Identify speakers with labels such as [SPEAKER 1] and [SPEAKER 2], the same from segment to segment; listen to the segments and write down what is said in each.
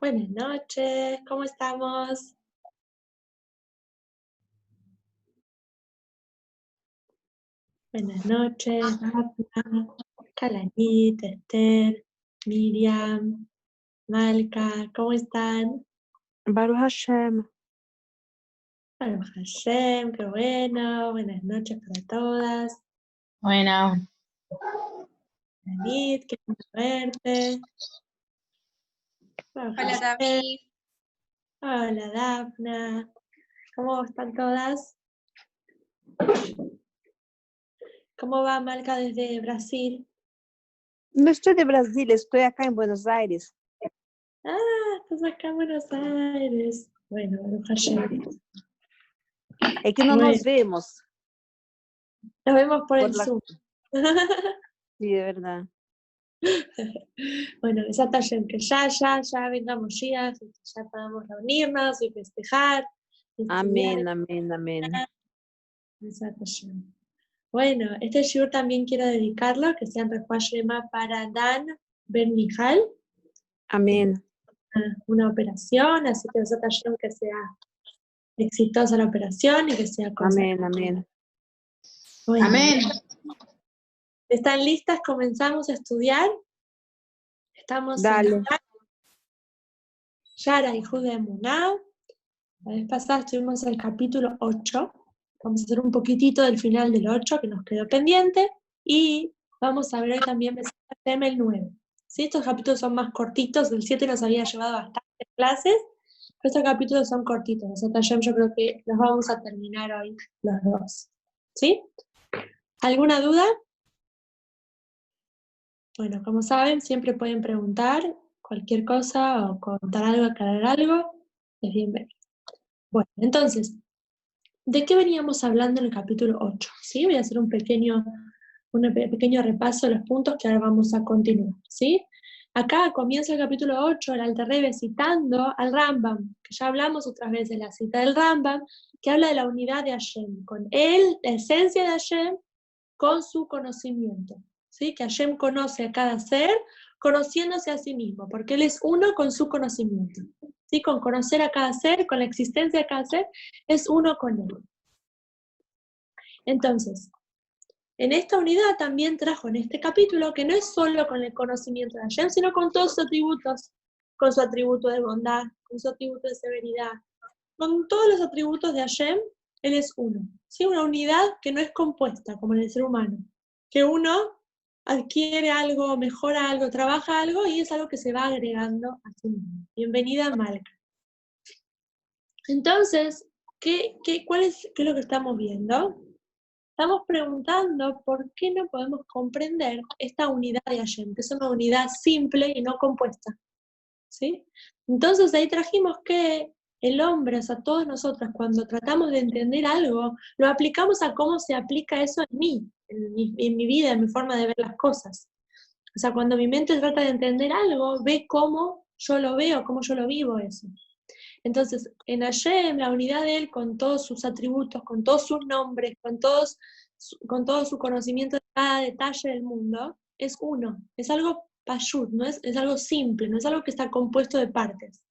[SPEAKER 1] Buenas noches, ¿cómo estamos? Buenas noches, Dafna, Kalanit, Esther, Miriam, Malca, ¿cómo están?
[SPEAKER 2] Baruch Hashem.
[SPEAKER 1] Baruch Hashem, qué bueno, buenas noches para todas.
[SPEAKER 3] Bueno,
[SPEAKER 1] Kalanit, qué bueno verte. Baruch
[SPEAKER 4] Hola,
[SPEAKER 1] Hashem.
[SPEAKER 4] David.
[SPEAKER 1] Hola, Dafna. ¿Cómo están todas? ¿Cómo va Malca desde Brasil?
[SPEAKER 2] No estoy de Brasil, estoy acá en Buenos Aires.
[SPEAKER 1] Ah, estás acá en Buenos Aires. Bueno, Baruch Hashem.
[SPEAKER 2] Es que no
[SPEAKER 1] Bueno.
[SPEAKER 2] nos vemos.
[SPEAKER 1] Nos vemos por el
[SPEAKER 2] la-
[SPEAKER 1] Zoom.
[SPEAKER 2] Sí, de verdad.
[SPEAKER 1] Bueno, esa Hashem, que ya vengamos ya podamos reunirnos y festejar. Y
[SPEAKER 2] Amén, amén, amén.
[SPEAKER 1] Besat Hashem. Bueno, este shiur también quiero dedicarlo, que sea en Refuah Shlema para Dan Ben Mijal,
[SPEAKER 2] Amén.
[SPEAKER 1] una operación, así que Besat Hashem que sea exitosa la operación y que sea cosa.
[SPEAKER 2] Amén, amén.
[SPEAKER 1] Bueno,
[SPEAKER 3] amén.
[SPEAKER 1] ¿están listas? Comenzamos a estudiar. Estamos
[SPEAKER 2] Dale.
[SPEAKER 1] en Yara y Jude Muná. La vez pasada estuvimos en el capítulo 8. Vamos a hacer un poquitito del final del 8 que nos quedó pendiente. Y vamos a ver hoy también el 9. ¿Sí? Estos capítulos son más cortitos. El 7 nos había llevado bastantes clases. Pero estos capítulos son cortitos. Nosotros yo creo que los vamos a terminar hoy los dos. ¿Sí? ¿Alguna duda? Bueno, como saben, siempre pueden preguntar cualquier cosa o contar algo, aclarar algo. Es bienvenido. Bueno, entonces, ¿de qué veníamos hablando en el capítulo 8? ¿Sí? Voy a hacer un pequeño repaso de los puntos que ahora vamos a continuar. ¿Sí? Acá comienza el capítulo 8, el Alter Rebbe citando al Rambam, que ya hablamos otras veces de la cita del Rambam, que habla de la unidad de Hashem, con él, la esencia de Hashem, con su conocimiento. ¿Sí? Que Hashem conoce a cada ser, conociéndose a sí mismo, porque él es uno con su conocimiento. ¿Sí? Con conocer a cada ser, con la existencia de cada ser, es uno con él. Entonces, en esta unidad también trajo en este capítulo que no es solo con el conocimiento de Hashem, sino con todos sus atributos, con su atributo de bondad, con su atributo de severidad, con todos los atributos de Hashem, él es uno. ¿Sí? Una unidad que no es compuesta, como en el ser humano, que uno adquiere algo, mejora algo, trabaja algo y es algo que se va agregando a sí mismo. Bienvenida, Malca. Entonces, ¿qué es lo que estamos viendo? Estamos preguntando por qué no podemos comprender esta unidad de Hashem, que es una unidad simple y no compuesta. ¿Sí? Entonces ahí trajimos que el hombre, o sea, todos nosotros, cuando tratamos de entender algo, lo aplicamos a cómo se aplica eso en mí, en mi vida, en mi forma de ver las cosas. O sea, cuando mi mente trata de entender algo, ve cómo yo lo veo, cómo yo lo vivo eso. Entonces, en Hashem, la unidad de él, con todos sus atributos, con todos sus nombres, con todo su conocimiento de cada detalle del mundo, es uno. Es algo pashut, ¿no? Es algo simple, no es algo que está compuesto de partes.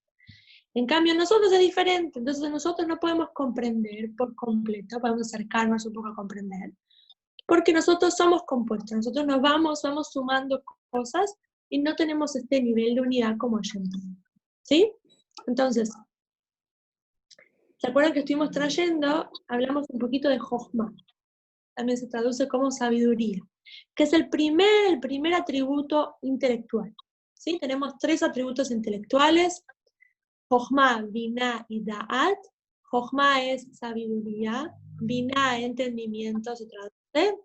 [SPEAKER 1] En cambio, nosotros es diferente, entonces nosotros no podemos comprender por completo, podemos acercarnos un poco a comprender, porque nosotros somos compuestos, nosotros vamos sumando cosas y no tenemos este nivel de unidad como Hashem. ¿Sí? Entonces, ¿se acuerdan que estuvimos trayendo? Hablamos un poquito de Jochma. También se traduce como sabiduría, que es el primer atributo intelectual. ¿Sí? Tenemos 3 atributos intelectuales: Jochma, Binah y Da'at. Jochma es sabiduría, Binah, entendimiento, se traduce,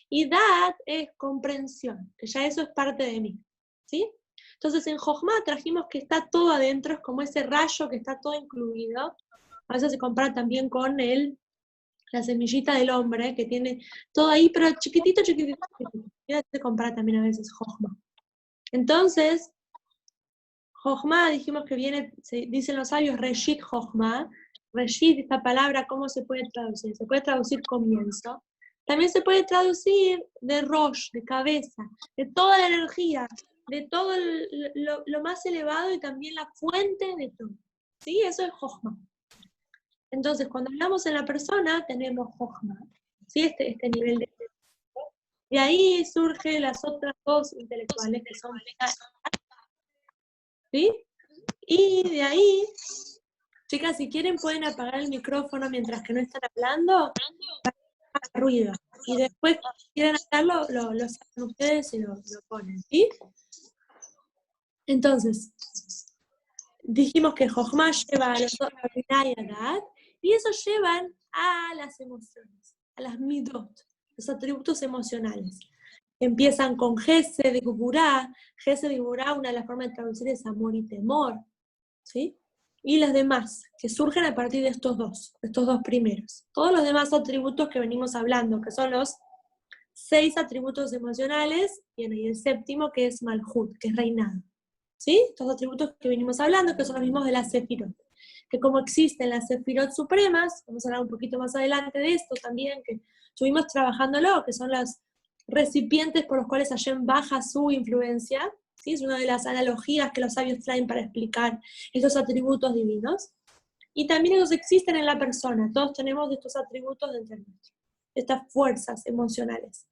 [SPEAKER 1] y Da'at es comprensión, que ya eso es parte de mí. ¿Sí? Entonces en Jochma trajimos que está todo adentro, es como ese rayo que está todo incluido. A veces se compara también con la semillita del hombre, que tiene todo ahí, pero chiquitito. Se compara también a veces Jochma. Entonces, Jochma, dijimos que viene, dicen los sabios, Reshit Jochma. Reshit, esta palabra, ¿cómo se puede traducir? Se puede traducir comienzo. También se puede traducir de Rosh, de cabeza, de toda la energía, de todo lo más elevado y también la fuente de todo. ¿Sí? Eso es Jochma. Entonces, cuando hablamos en la persona, tenemos Jochma. ¿Sí? Este nivel de... De ahí surgen las otras dos intelectuales, que son... ¿Sí? Y de ahí, chicas, si quieren pueden apagar el micrófono mientras que no están hablando, para que no haga ruido. Y después, si quieren hacerlo, lo sacan ustedes y lo ponen, ¿sí? Entonces, dijimos que Jochma lleva a los a Binah y a Da'at, y eso llevan a las emociones, a las midot, los atributos emocionales. Empiezan con Gesed de Gburá. Gesed de Gburá, una de las formas de traducir es amor y temor, ¿sí? Y las demás, que surgen a partir de estos dos primeros. Todos los demás atributos que venimos hablando, que son los 6 atributos emocionales, y en el séptimo, que es Malhut, que es reinado. ¿Sí? Estos atributos que venimos hablando, que son los mismos de las Sefirot. Que como existen las Sefirot supremas, vamos a hablar un poquito más adelante de esto también, que estuvimos trabajándolo, que son los recipientes por los cuales Hashem baja su influencia, ¿sí? Es una de las analogías que los sabios traen para explicar estos atributos divinos. Y también ellos existen en la persona, todos tenemos estos atributos dentro de nosotros, estas fuerzas emocionales.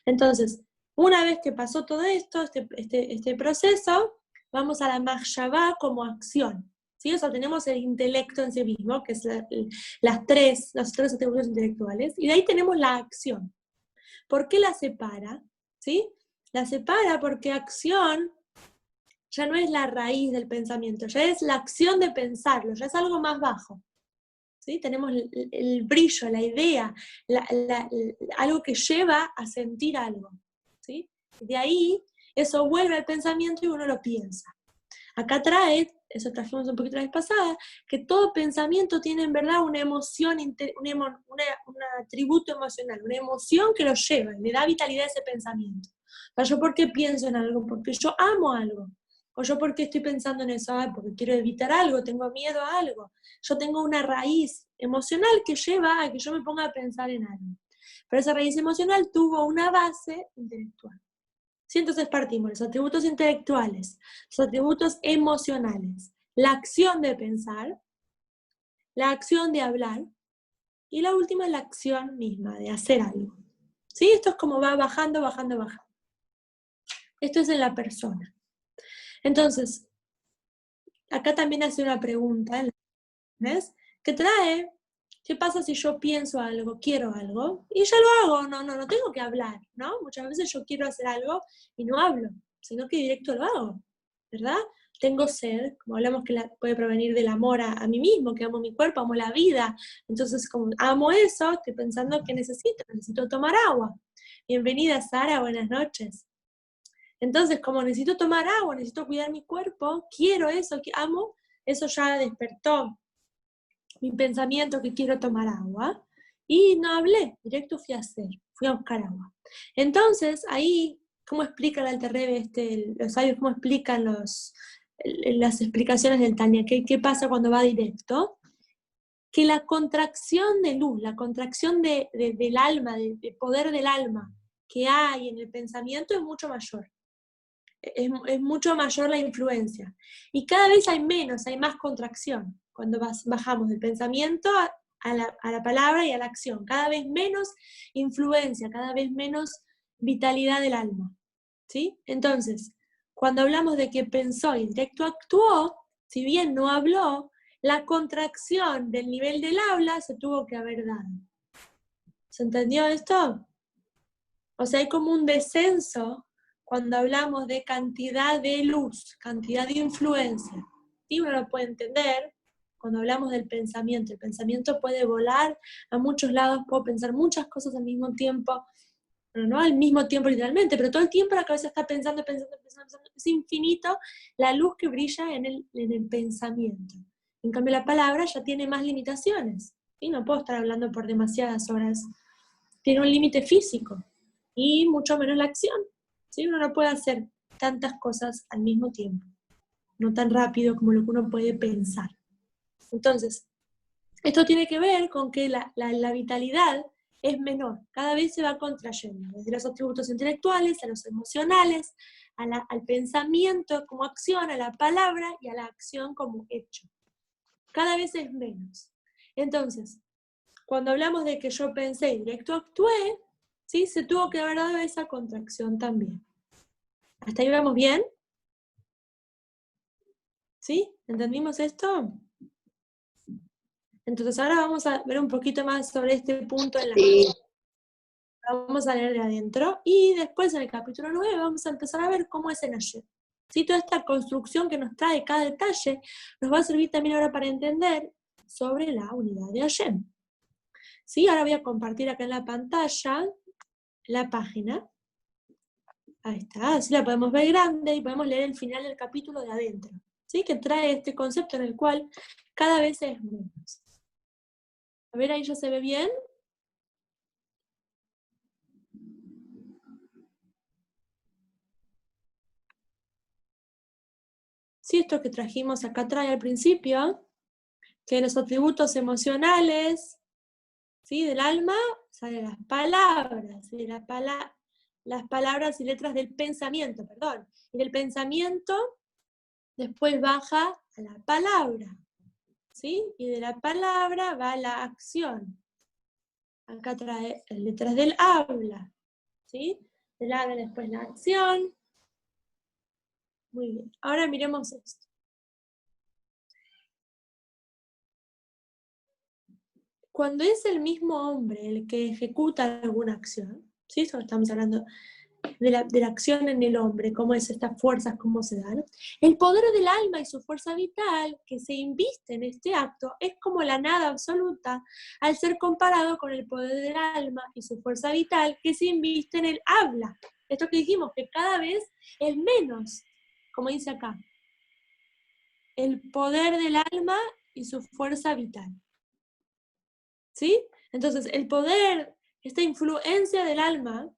[SPEAKER 1] Entonces, una vez que pasó todo esto, este proceso, vamos a la Mahshavá como acción. ¿Sí? O sea, tenemos el intelecto en sí mismo, que es los tres atributos intelectuales, y de ahí tenemos la acción. ¿Por qué la separa? ¿Sí? La separa porque acción ya no es la raíz del pensamiento, ya es la acción de pensarlo, ya es algo más bajo. ¿Sí? Tenemos el brillo, la idea, algo que lleva a sentir algo. ¿Sí? De ahí, eso vuelve al pensamiento y uno lo piensa. Acá trae, eso trajimos un poquito la vez pasada, que todo pensamiento tiene en verdad una emoción, un atributo emocional, una emoción que lo lleva, le da vitalidad a ese pensamiento. O sea, ¿yo por qué pienso en algo? Porque yo amo algo. O yo por qué estoy pensando en eso, porque quiero evitar algo, tengo miedo a algo. Yo tengo una raíz emocional que lleva a que yo me ponga a pensar en algo. Pero esa raíz emocional tuvo una base intelectual. ¿Sí? Entonces partimos los atributos intelectuales, los atributos emocionales, la acción de pensar, la acción de hablar, y la última es la acción misma, de hacer algo. ¿Sí? Esto es como va bajando, bajando, bajando. Esto es en la persona. Entonces, acá también hace una pregunta, ¿ves? Que trae, ¿qué pasa si yo pienso algo, quiero algo, y ya lo hago? No tengo que hablar, ¿no? Muchas veces yo quiero hacer algo y no hablo, sino que directo lo hago, ¿verdad? Tengo sed, como hablamos que puede provenir del amor a mí mismo, que amo mi cuerpo, amo la vida, entonces como amo eso, estoy pensando que necesito tomar agua. Bienvenida Sara, buenas noches. Entonces, como necesito tomar agua, necesito cuidar mi cuerpo, quiero eso, que amo, eso ya despertó mi pensamiento que quiero tomar agua, y no hablé, directo fui a buscar agua. Entonces, ahí, ¿cómo explica el Alter Rebbe, los sabios, cómo explican las explicaciones del Tanya? ¿Qué pasa cuando va directo? Que la contracción de luz, la contracción del alma, del poder del alma que hay en el pensamiento es mucho mayor. Es mucho mayor la influencia. Y cada vez hay más contracción cuando bajamos del pensamiento a la palabra y a la acción. Cada vez menos influencia, cada vez menos vitalidad del alma. ¿Sí? Entonces, cuando hablamos de que pensó y directo actuó, si bien no habló, la contracción del nivel del habla se tuvo que haber dado. ¿Se entendió esto? O sea, hay como un descenso cuando hablamos de cantidad de luz, cantidad de influencia. Y uno lo puede entender cuando hablamos del pensamiento. El pensamiento puede volar a muchos lados, puedo pensar muchas cosas al mismo tiempo, pero no al mismo tiempo literalmente, pero todo el tiempo la cabeza está pensando. Es infinito la luz que brilla en el pensamiento. En cambio, la palabra ya tiene más limitaciones. Y no puedo estar hablando por demasiadas horas. Tiene un límite físico. Y mucho menos la acción. ¿Sí? Uno no puede hacer tantas cosas al mismo tiempo, no tan rápido como lo que uno puede pensar. Entonces, esto tiene que ver con que la vitalidad es menor, cada vez se va contrayendo, desde los atributos intelectuales a los emocionales, al pensamiento como acción, a la palabra y a la acción como hecho. Cada vez es menos. Entonces, cuando hablamos de que yo pensé y directo actué, ¿sí? Se tuvo que haber dado esa contracción también. ¿Hasta ahí vamos bien? ¿Sí? ¿Entendimos esto? Entonces ahora vamos a ver un poquito más sobre este punto en la vamos a leer de adentro, y después en el capítulo 9 vamos a empezar a ver cómo es en Hashem. ¿Sí? Toda esta construcción que nos trae cada detalle nos va a servir también ahora para entender sobre la unidad de Hashem. ¿Sí? Ahora voy a compartir acá en la pantalla la página. Ahí está, así la podemos ver grande y podemos leer el final del capítulo de adentro. ¿Sí? Que trae este concepto en el cual cada vez es menos. A ver, ahí ya se ve bien. Sí, esto que trajimos acá trae al principio, que los atributos emocionales, ¿sí? Del alma, salen las palabras, ¿sí? Las palabras y letras del pensamiento, perdón. Y del pensamiento después baja a la palabra, ¿sí? Y de la palabra va a la acción. Acá trae letras del habla, ¿sí? Del habla después la acción. Muy bien, ahora miremos esto. Cuando es el mismo hombre el que ejecuta alguna acción, ¿sí? Eso estamos hablando de la acción en el hombre, cómo es estas fuerzas, cómo se dan. El poder del alma y su fuerza vital que se inviste en este acto es como la nada absoluta al ser comparado con el poder del alma y su fuerza vital que se inviste en el habla. Esto que dijimos, que cada vez es menos, como dice acá. El poder del alma y su fuerza vital. ¿Sí? Entonces, el poder, esta influencia del alma,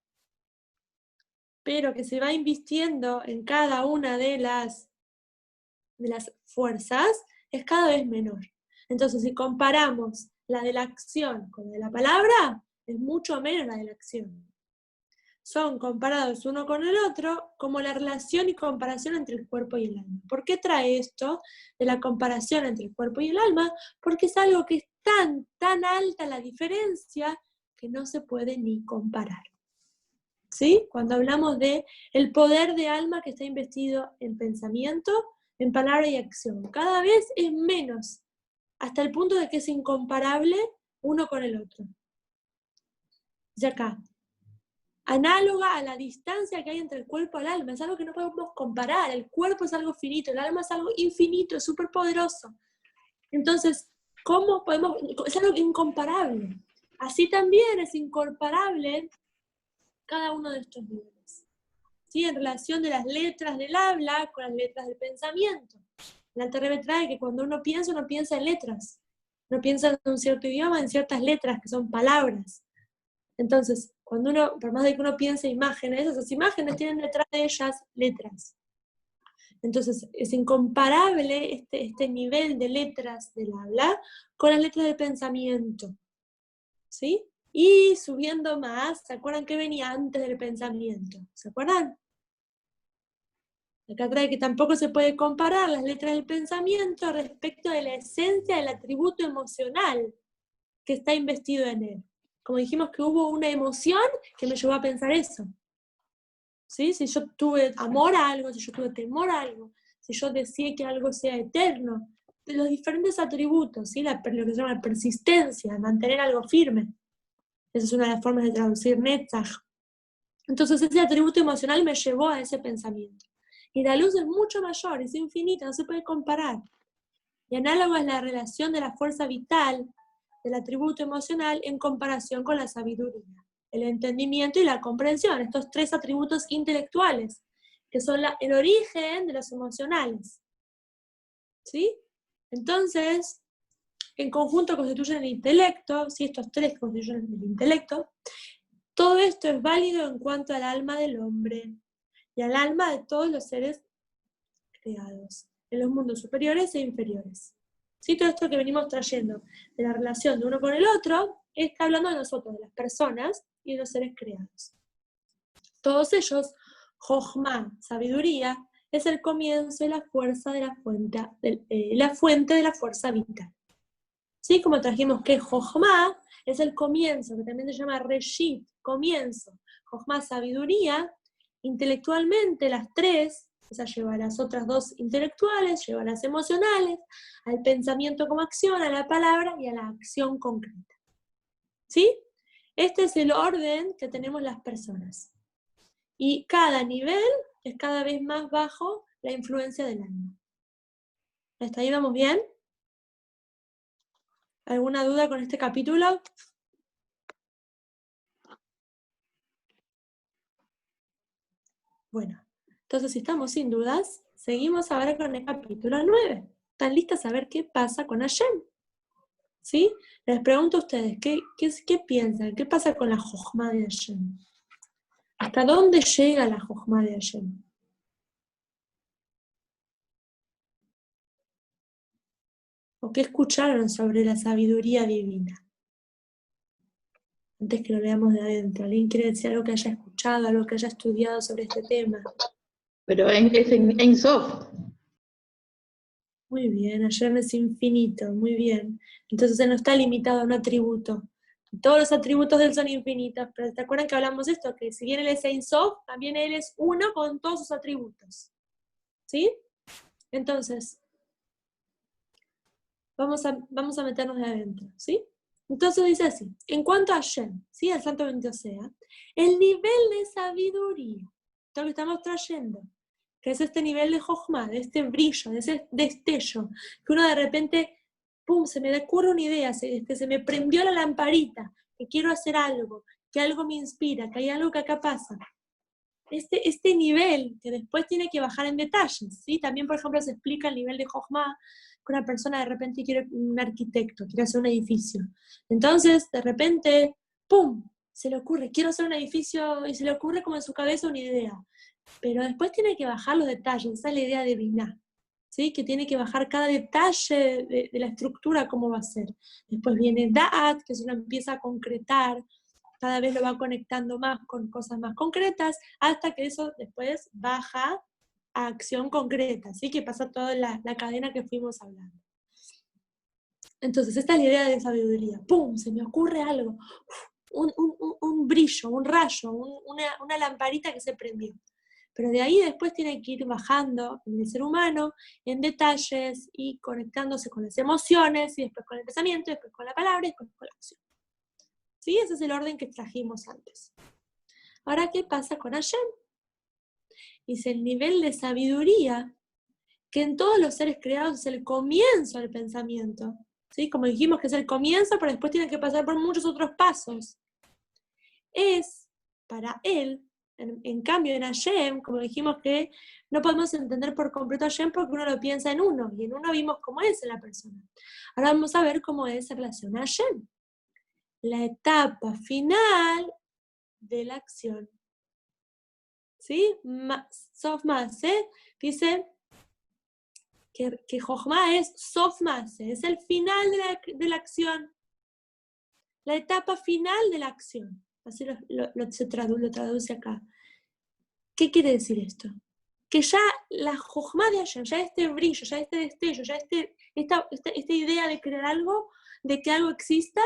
[SPEAKER 1] pero que se va invistiendo en cada una de las fuerzas, es cada vez menor. Entonces, si comparamos la de la acción con la de la palabra, es mucho menos la de la acción. Son comparados uno con el otro como la relación y comparación entre el cuerpo y el alma. ¿Por qué trae esto de la comparación entre el cuerpo y el alma? Porque es algo que es tan alta la diferencia que no se puede ni comparar. ¿Sí? Cuando hablamos de el poder de alma que está investido en pensamiento, en palabra y acción. Cada vez es menos, hasta el punto de que es incomparable uno con el otro. Y acá, análoga a la distancia que hay entre el cuerpo y el alma, es algo que no podemos comparar. El cuerpo es algo finito, el alma es algo infinito, es súper poderoso. Entonces, ¿cómo podemos? Es algo incomparable. Así también es incomparable cada uno de estos niveles, ¿sí? En relación de las letras del habla con las letras del pensamiento. El Alter Rebbe trae que cuando uno piensa en letras. Uno piensa en un cierto idioma, en ciertas letras, que son palabras. Entonces, cuando uno, por más de que uno piense imágenes, esas imágenes tienen detrás de ellas letras. Entonces, es incomparable este nivel de letras del habla con las letras del pensamiento. ¿Sí? Y subiendo más, ¿se acuerdan qué venía antes del pensamiento? ¿Se acuerdan? Acá trae que tampoco se puede comparar las letras del pensamiento respecto de la esencia del atributo emocional que está investido en él. Como dijimos que hubo una emoción que me llevó a pensar eso. ¿Sí? Si yo tuve amor a algo, si yo tuve temor a algo, si yo decía que algo sea eterno, de los diferentes atributos, ¿sí? Lo que se llama la persistencia, mantener algo firme. Esa es una de las formas de traducir Netzach. Entonces ese atributo emocional me llevó a ese pensamiento. Y la luz es mucho mayor, es infinita, no se puede comparar. Y análogo es la relación de la fuerza vital del atributo emocional en comparación con la sabiduría, el entendimiento y la comprensión, estos tres atributos intelectuales, que son el origen de los emocionales. ¿Sí? Entonces, en conjunto constituyen el intelecto, ¿sí? Estos tres constituyen el intelecto. Todo esto es válido en cuanto al alma del hombre y al alma de todos los seres creados, en los mundos superiores e inferiores. ¿Sí? Todo esto que venimos trayendo de la relación de uno con el otro, está hablando de nosotros, de las personas y de los seres creados. Todos ellos, Jochma, sabiduría, es el comienzo y la fuerza de la fuente de la fuerza vital. ¿Sí? Como trajimos que Jochma es el comienzo, que también se llama Reshit, comienzo. Jochma, sabiduría, intelectualmente las tres, o sea, lleva a las otras dos intelectuales, lleva a las emocionales, al pensamiento como acción, a la palabra y a la acción concreta. ¿Sí? Este es el orden que tenemos las personas. Y cada nivel es cada vez más bajo la influencia del alma. ¿Hasta ahí vamos bien? ¿Alguna duda con este capítulo? Bueno, entonces si estamos sin dudas, seguimos ahora con el capítulo 9. ¿Están listas a ver qué pasa con Hashem? ¿Sí? Les pregunto a ustedes, ¿qué piensan? ¿Qué pasa con la Jochma de Hashem? ¿Hasta dónde llega la Jochma de Hashem? ¿O qué escucharon sobre la sabiduría divina? Antes que lo leamos de adentro, ¿alguien quiere decir algo que haya escuchado, algo que haya estudiado sobre este tema?
[SPEAKER 3] Pero es en Sof.
[SPEAKER 1] Muy bien, Hashem es infinito, muy bien. Entonces él no está limitado a un atributo. Todos los atributos de él son infinitos, pero ¿te acuerdan que hablamos de esto? Que si bien él es Ein Sof, también él es uno con todos sus atributos. ¿Sí? Entonces, vamos a meternos de adentro, ¿sí? Entonces dice así, en cuanto a Hashem, ¿sí? Al santo bendito sea, el nivel de sabiduría, todo lo que estamos trayendo, que es este nivel de Jochma, de este brillo, de ese destello, que uno de repente, pum, se me ocurre una idea, se me prendió la lamparita, que quiero hacer algo, que algo me inspira, que hay algo que acá pasa. Este nivel que después tiene que bajar en detalles, ¿sí? También, por ejemplo, se explica el nivel de Jochma, que una persona de repente quiere un arquitecto, quiere hacer un edificio. Entonces, de repente, ¡pum!, se le ocurre, quiero hacer un edificio, y se le ocurre como en su cabeza una idea. Pero después tiene que bajar los detalles, esa es la idea de Binah, ¿sí? Que tiene que bajar cada detalle de la estructura, cómo va a ser. Después viene Da'at, que se lo empieza a concretar, cada vez lo va conectando más con cosas más concretas, hasta que eso después baja a acción concreta, ¿sí? Que pasa toda la cadena que fuimos hablando. Entonces, esta es la idea de sabiduría. ¡Pum! Se me ocurre algo. Un brillo, un rayo, una lamparita que se prendió. Pero de ahí después tiene que ir bajando en el ser humano, en detalles, y conectándose con las emociones, y después con el pensamiento, y después con la palabra, y después con la acción. ¿Sí? Ese es el orden que trajimos antes. Ahora, ¿qué pasa con Hashem? Es el nivel de sabiduría que en todos los seres creados es el comienzo del pensamiento. ¿Sí? Como dijimos que es el comienzo, pero después tiene que pasar por muchos otros pasos. Es para él, en cambio en Hashem, como dijimos que no podemos entender por completo a Hashem porque uno lo piensa en uno, y en uno vimos cómo es en la persona. Ahora vamos a ver cómo es en relación a Hashem. La etapa final de la acción. ¿Sí? Sof Maase dice que Jochma es Sof Maase, es el final de la acción. La etapa final de la acción. Así lo traduce acá. ¿Qué quiere decir esto? Que ya la Jochma de Hashem, ya este brillo, ya este destello, ya esta idea de crear algo, de que algo exista,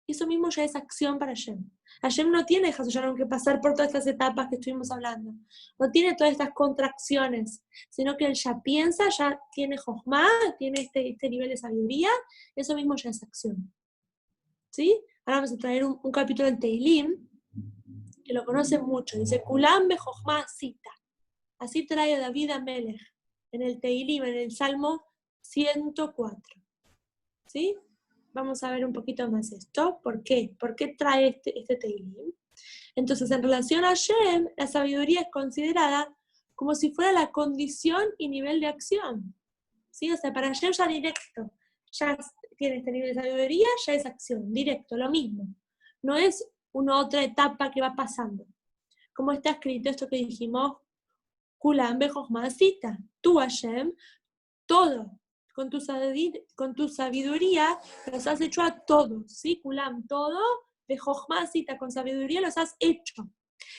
[SPEAKER 1] eso mismo ya es acción para Hashem. Hashem no tiene que pasar por todas estas etapas que estuvimos hablando. No tiene todas estas contracciones, sino que él ya piensa, ya tiene Jochma, tiene este nivel de sabiduría, eso mismo ya es acción. ¿Sí? Ahora vamos a traer un capítulo en Teilim, que lo conocen mucho. Dice, Kulam be Jochma cita. Así trae David a Melech en el Teilim, en el Salmo 104. ¿Sí? Vamos a ver un poquito más esto. ¿Por qué? ¿Por qué trae este Teilim? Entonces, en relación a Hashem, la sabiduría es considerada como si fuera la condición y nivel de acción. ¿Sí? O sea, para Hashem ya directo. Ya tiene este nivel de sabiduría, ya es acción, directo, lo mismo. No es una otra etapa que va pasando. Como está escrito esto que dijimos, Kulam be Jochma cita. Tú, Hashem, todo con tu sabiduría los has hecho a todos, ¿sí? Kulam, todo, de Jochma Cita, con sabiduría los has hecho.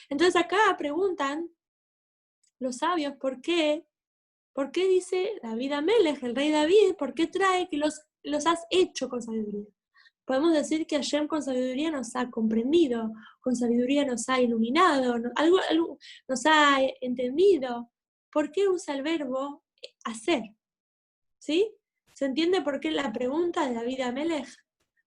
[SPEAKER 1] Entonces acá preguntan los sabios, ¿por qué? ¿Por qué dice David Amelech, el rey David, por qué trae que los has hecho con sabiduría? Podemos decir que Hashem con sabiduría nos ha comprendido, con sabiduría nos ha iluminado, algo nos ha entendido. ¿Por qué usa el verbo hacer? ¿Sí? ¿Se entiende por qué la pregunta de David Amelech?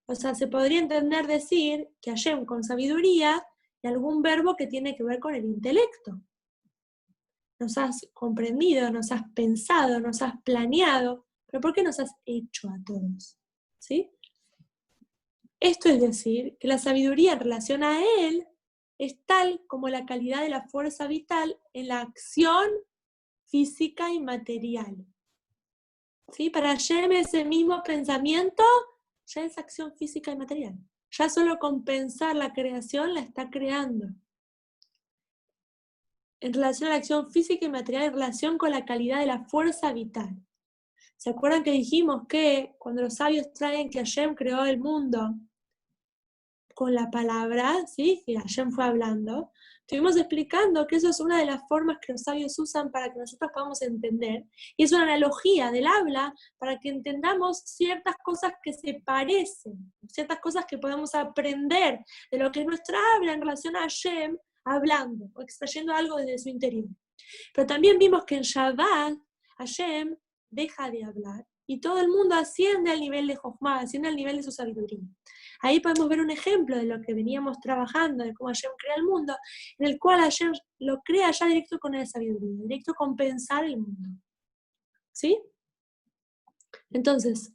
[SPEAKER 1] O sea, se podría entender decir que Hashem con sabiduría y algún verbo que tiene que ver con el intelecto. Nos has comprendido, nos has pensado, nos has planeado, pero ¿por qué nos has hecho a todos? ¿Sí? Esto es decir, que la sabiduría en relación a Él es tal como la calidad de la fuerza vital en la acción física y material. ¿Sí? Para Hashem ese mismo pensamiento ya es acción física y material. Ya solo con pensar la creación la está creando. En relación a la acción física y material, en relación con la calidad de la fuerza vital. ¿Se acuerdan que dijimos que cuando los sabios traen que Hashem creó el mundo con la palabra, ¿sí? Y Hashem fue hablando, estuvimos explicando que eso es una de las formas que los sabios usan para que nosotros podamos entender, y es una analogía del habla para que entendamos ciertas cosas que se parecen, ciertas cosas que podemos aprender de lo que es nuestra habla en relación a Hashem, hablando, o extrayendo algo desde su interior. Pero también vimos que en Shabbat, Hashem deja de hablar, y todo el mundo asciende al nivel de Jochma, asciende al nivel de su sabiduría. Ahí podemos ver un ejemplo de lo que veníamos trabajando, de cómo Hashem crea el mundo, en el cual Hashem lo crea ya directo con la sabiduría, directo con pensar el mundo. ¿Sí? Entonces,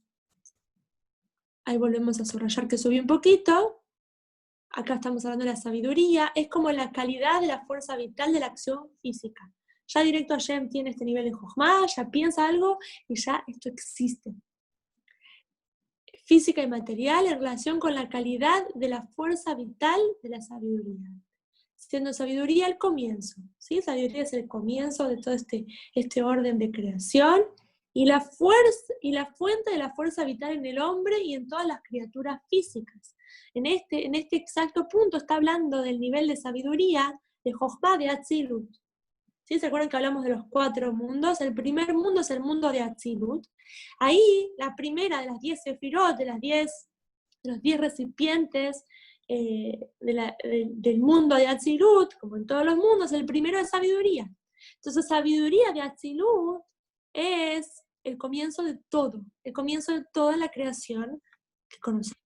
[SPEAKER 1] ahí volvemos a subrayar que subí un poquito. Acá estamos hablando de la sabiduría, es como la calidad de la fuerza vital de la acción física. Ya directo Hashem tiene este nivel de Jochma, ya piensa algo y ya esto existe. Física y material en relación con la calidad de la fuerza vital de la sabiduría. Siendo sabiduría el comienzo, ¿sí? Sabiduría es el comienzo de todo este orden de creación y la fuente de la fuerza vital en el hombre y en todas las criaturas físicas. En este exacto punto está hablando del nivel de sabiduría de Jochma de Atzilut. ¿Sí? ¿Se acuerdan que hablamos de los 4 mundos? El primer mundo es el mundo de Atzilut. Ahí, la primera de las 10 sefirot, de los 10 recipientes del mundo de Atzilut, como en todos los mundos, el primero es sabiduría. Entonces, sabiduría de Atzilut es el comienzo de todo, el comienzo de toda la creación que conocemos.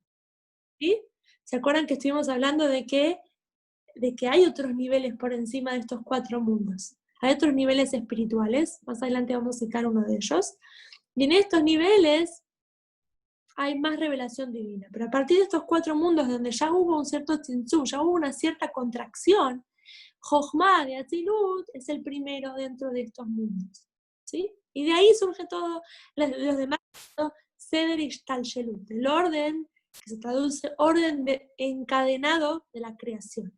[SPEAKER 1] ¿Sí? ¿Se acuerdan que estuvimos hablando de que hay otros niveles por encima de estos 4 mundos? Hay otros niveles espirituales, más adelante vamos a citar uno de ellos, y en estos niveles hay más revelación divina, pero a partir de estos 4 mundos donde ya hubo un cierto tzimtzum, ya hubo una cierta contracción, Jochma de Atzilut es el primero dentro de estos mundos, ¿sí? Y de ahí surge todo, los demás, Seder Ishtalshelut, el orden, que se traduce orden encadenado de la creación.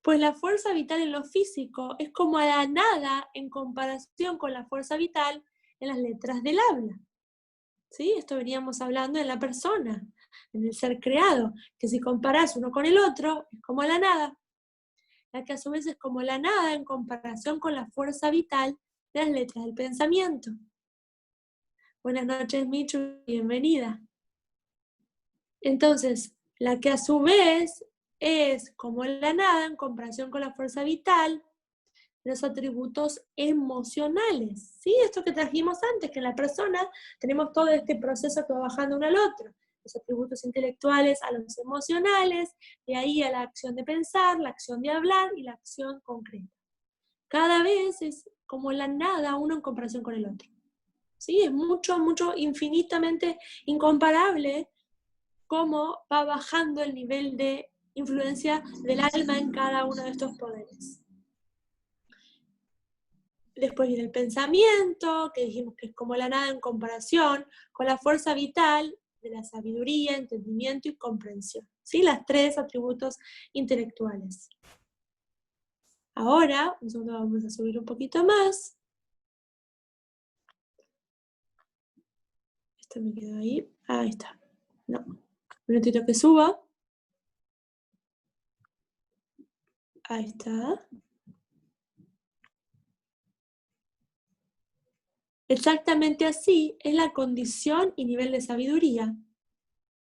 [SPEAKER 1] Pues la fuerza vital en lo físico es como a la nada en comparación con la fuerza vital en las letras del habla. ¿Sí? Esto veníamos hablando en la persona, en el ser creado, que si comparás uno con el otro, es como la nada. La que a su vez es como la nada en comparación con la fuerza vital de las letras del pensamiento. Buenas noches, Michu, bienvenida. Entonces, la que a su vez es como la nada en comparación con la fuerza vital, los atributos emocionales, ¿sí? Esto que trajimos antes, que en la persona tenemos todo este proceso que va bajando uno al otro, los atributos intelectuales a los emocionales, de ahí a la acción de pensar, la acción de hablar y la acción concreta. Cada vez es como la nada uno en comparación con el otro, ¿sí? Es mucho, mucho, infinitamente incomparable cómo va bajando el nivel de influencia del alma en cada uno de estos poderes. Después viene el pensamiento, que dijimos que es como la nada en comparación con la fuerza vital de la sabiduría, entendimiento y comprensión. ¿Sí? Las 3 atributos intelectuales. Ahora, un segundo, vamos a subir un poquito más. Esto me quedó ahí. Ahí está. No. Un minutito que suba. Ahí está. Exactamente así es la condición y nivel de sabiduría,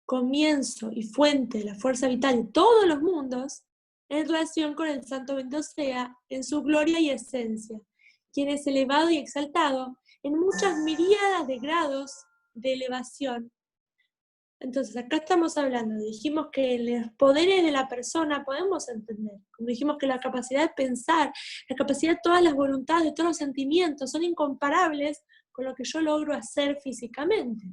[SPEAKER 1] comienzo y fuente de la fuerza vital de todos los mundos, en relación con el Santo bendito sea, en su gloria y esencia, quien es elevado y exaltado en muchas miríadas de grados de elevación. Entonces, acá estamos hablando, dijimos que los poderes de la persona podemos entender, como dijimos que la capacidad de pensar, la capacidad de todas las voluntades, de todos los sentimientos, son incomparables con lo que yo logro hacer físicamente.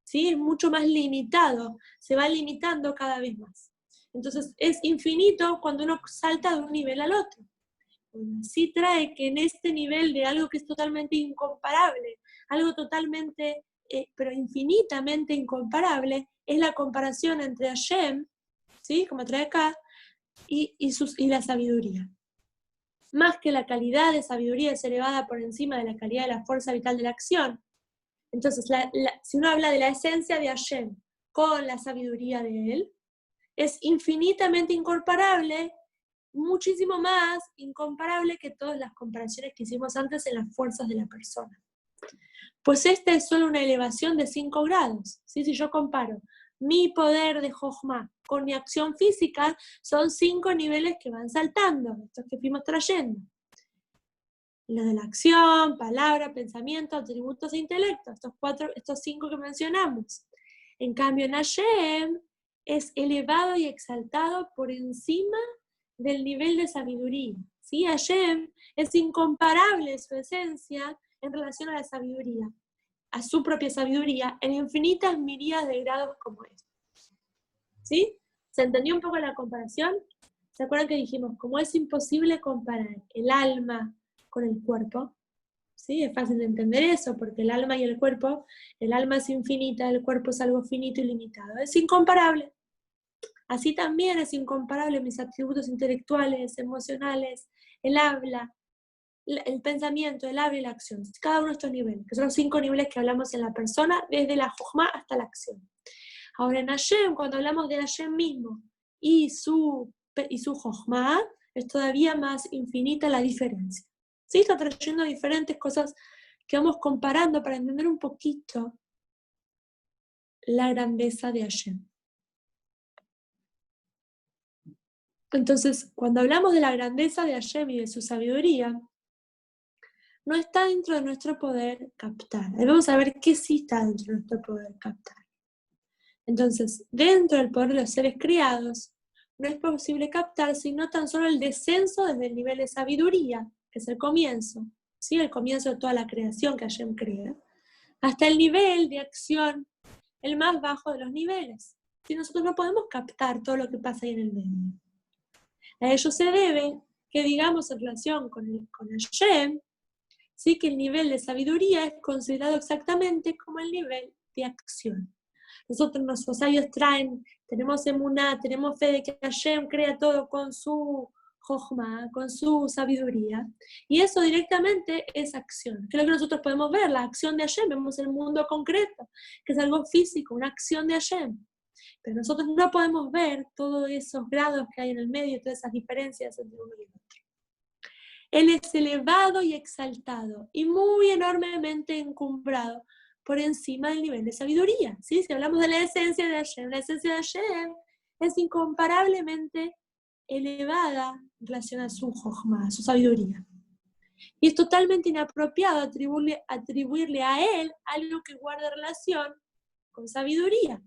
[SPEAKER 1] ¿Sí? Es mucho más limitado, se va limitando cada vez más. Entonces, es infinito cuando uno salta de un nivel al otro. Bueno, sí trae que en este nivel de algo que es totalmente incomparable, algo totalmente pero infinitamente incomparable, es la comparación entre Hashem, ¿sí? Como trae acá, y la sabiduría. Más que la calidad de sabiduría es elevada por encima de la calidad de la fuerza vital de la acción. Entonces, si uno habla de la esencia de Hashem con la sabiduría de él, es infinitamente incomparable, muchísimo más incomparable que todas las comparaciones que hicimos antes en las fuerzas de la persona. Pues esta es solo una elevación de 5 grados. ¿Sí? Si yo comparo mi poder de Jochma con mi acción física, son 5 niveles que van saltando, estos que fuimos trayendo. Lo de la acción, palabra, pensamiento, atributos e intelecto, estos 5 que mencionamos. En cambio, en Hashem es elevado y exaltado por encima del nivel de sabiduría. ¿Sí? Hashem es incomparable su esencia en relación a la sabiduría, a su propia sabiduría, en infinitas miríadas de grados como este. ¿Sí? ¿Se entendió un poco la comparación? ¿Se acuerdan que dijimos, como es imposible comparar el alma con el cuerpo? ¿Sí? Es fácil de entender eso, porque el alma y el cuerpo, el alma es infinita, el cuerpo es algo finito y limitado. Es incomparable. Así también es incomparable mis atributos intelectuales, emocionales, el habla, el pensamiento, el habla y la acción. Cada uno de estos niveles, que son los 5 niveles que hablamos en la persona, desde la Jochma hasta la acción. Ahora en Hashem, cuando hablamos de Hashem mismo y su Jochma, es todavía más infinita la diferencia. ¿Sí? Está trayendo diferentes cosas que vamos comparando para entender un poquito la grandeza de Hashem. Entonces, cuando hablamos de la grandeza de Hashem y de su sabiduría, no está dentro de nuestro poder captar. Debemos saber qué sí está dentro de nuestro poder captar. Entonces, dentro del poder de los seres creados, no es posible captar sino tan solo el descenso desde el nivel de sabiduría, que es el comienzo, ¿sí? El comienzo de toda la creación que Hashem crea, hasta el nivel de acción, el más bajo de los niveles. Si nosotros no podemos captar todo lo que pasa ahí en el medio. A ello se debe que, digamos, en relación con Hashem, sí, que el nivel de sabiduría es considerado exactamente como el nivel de acción. Nosotros, nuestros sabios tenemos emuná, tenemos fe de que Hashem crea todo con su jochma, con su sabiduría, y eso directamente es acción. Creo que nosotros podemos ver la acción de Hashem, vemos el mundo concreto, que es algo físico, una acción de Hashem. Pero nosotros no podemos ver todos esos grados que hay en el medio, todas esas diferencias entre uno y el otro. Él es elevado y exaltado, y muy enormemente encumbrado por encima del nivel de sabiduría. ¿Sí? Si hablamos de la esencia de Hashem, la esencia de Hashem es incomparablemente elevada en relación a su jochma, a su sabiduría. Y es totalmente inapropiado atribuirle a él algo que guarda relación con sabiduría.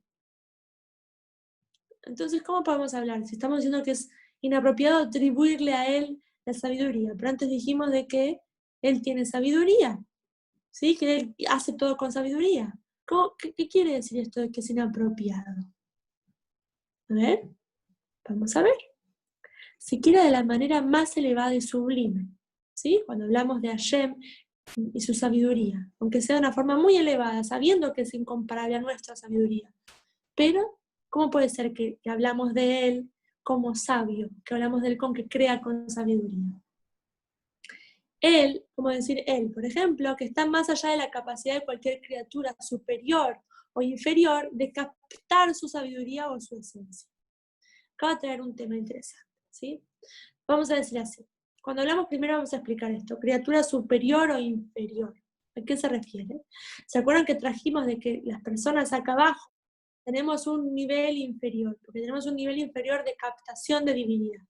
[SPEAKER 1] Entonces, ¿cómo podemos hablar? Si estamos diciendo que es inapropiado atribuirle a él la sabiduría, pero antes dijimos de que él tiene sabiduría, ¿sí? Que él hace todo con sabiduría. ¿Qué quiere decir esto de que es inapropiado? A ver, vamos a ver. Siquiera de la manera más elevada y sublime, ¿sí? Cuando hablamos de Hashem y su sabiduría, aunque sea de una forma muy elevada, sabiendo que es incomparable a nuestra sabiduría, pero ¿cómo puede ser que hablamos de él como sabio, que hablamos de él con que crea con sabiduría? Él, como decir él, por ejemplo, que está más allá de la capacidad de cualquier criatura superior o inferior de captar su sabiduría o su esencia. Acabo de traer un tema interesante, ¿sí? Vamos a decir así. Cuando hablamos primero vamos a explicar esto. Criatura superior o inferior. ¿A qué se refiere? ¿Se acuerdan que trajimos de que las personas acá abajo tenemos un nivel inferior? Porque tenemos un nivel inferior de captación de divinidad.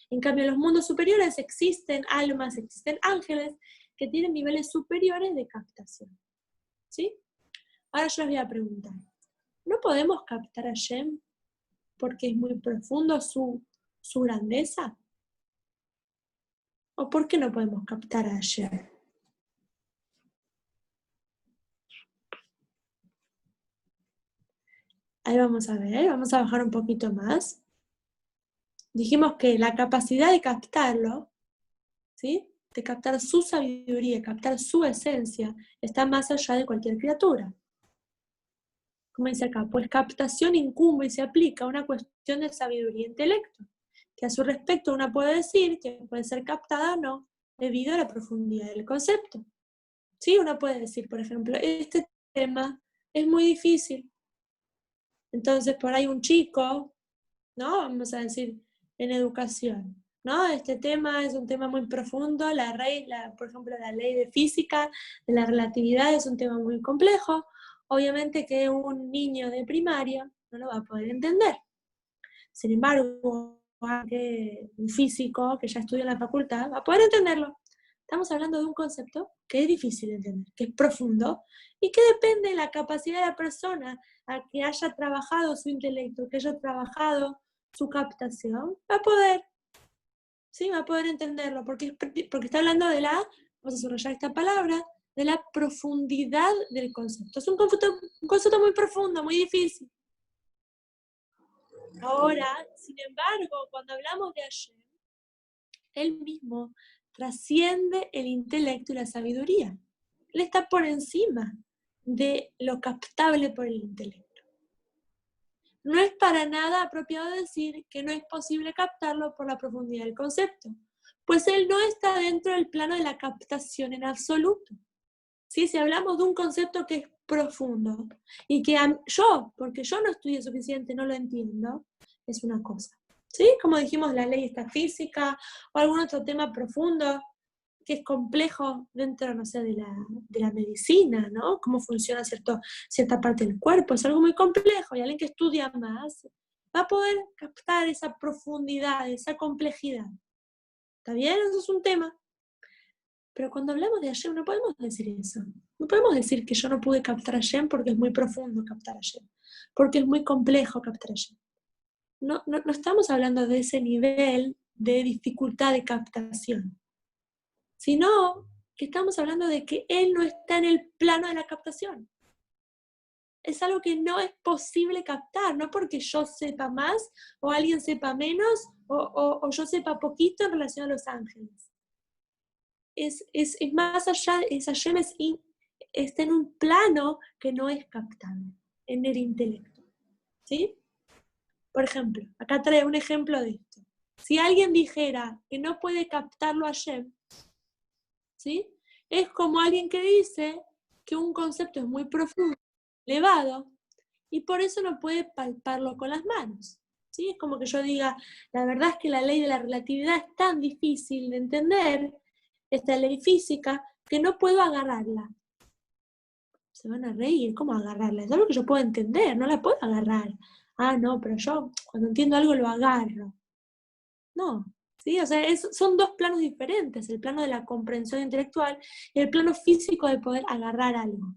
[SPEAKER 1] En cambio, en los mundos superiores existen almas, existen ángeles que tienen niveles superiores de captación. ¿Sí? Ahora yo les voy a preguntar. ¿No podemos captar a Shem porque es muy profundo su grandeza? ¿O por qué no podemos captar a Shem? Ahí vamos a ver, vamos a bajar un poquito más. Dijimos que la capacidad de captarlo, ¿sí? De captar su sabiduría, captar su esencia, está más allá de cualquier criatura. Como dice acá, pues captación incumbe y se aplica a una cuestión de sabiduría e intelecto, que a su respecto uno puede decir que puede ser captada o no, debido a la profundidad del concepto. ¿Sí? Uno puede decir, por ejemplo, este tema es muy difícil. Entonces, por ahí un chico, ¿no? Vamos a decir, en educación, ¿no? Este tema es un tema muy profundo, por ejemplo, la ley de física, de la relatividad es un tema muy complejo. Obviamente que un niño de primaria no lo va a poder entender. Sin embargo, un físico que ya estudia en la facultad va a poder entenderlo. Estamos hablando de un concepto que es difícil de entender, que es profundo y que depende de la capacidad de la persona a que haya trabajado su intelecto, que haya trabajado su captación, va a poder, ¿sí? Va a poder entenderlo, porque está hablando de vamos a subrayar esta palabra, de la profundidad del concepto. Es un concepto muy profundo, muy difícil. Ahora, sin embargo, cuando hablamos de Hashem, él mismo trasciende el intelecto y la sabiduría. Él está por encima de lo captable por el intelecto. No es para nada apropiado decir que no es posible captarlo por la profundidad del concepto, pues él no está dentro del plano de la captación en absoluto. ¿Sí? Si hablamos de un concepto que es profundo y que porque yo no estudié suficiente, no lo entiendo, es una cosa. ¿Sí? Como dijimos, la ley está física o algún otro tema profundo que es complejo dentro, no sé, de la medicina, ¿no? Cómo funciona cierta parte del cuerpo, es algo muy complejo y alguien que estudia más va a poder captar esa profundidad, esa complejidad. ¿Está bien? Eso es un tema. Pero cuando hablamos de Hashem no podemos decir eso. No podemos decir que yo no pude captar a Hashem porque es muy profundo captar a Hashem, porque es muy complejo captar a Hashem. No estamos hablando de ese nivel de dificultad de captación, sino que estamos hablando de que él no está en el plano de la captación. Es algo que no es posible captar, no porque yo sepa más, o alguien sepa menos, o yo sepa poquito en relación a los ángeles. Es más allá, Hashem está en un plano que no es captable, en el intelecto. ¿Sí? Por ejemplo, acá trae un ejemplo de esto. Si alguien dijera que no puede captarlo a Hashem, ¿sí? Es como alguien que dice que un concepto es muy profundo, elevado, y por eso no puede palparlo con las manos. ¿Sí? Es como que yo diga, la verdad es que la ley de la relatividad es tan difícil de entender, esta ley física, que no puedo agarrarla. Se van a reír, ¿cómo agarrarla? Es algo que yo puedo entender, no la puedo agarrar. Ah, no, pero yo cuando entiendo algo lo agarro. No, ¿sí? O sea, son dos planos diferentes, el plano de la comprensión intelectual y el plano físico de poder agarrar algo.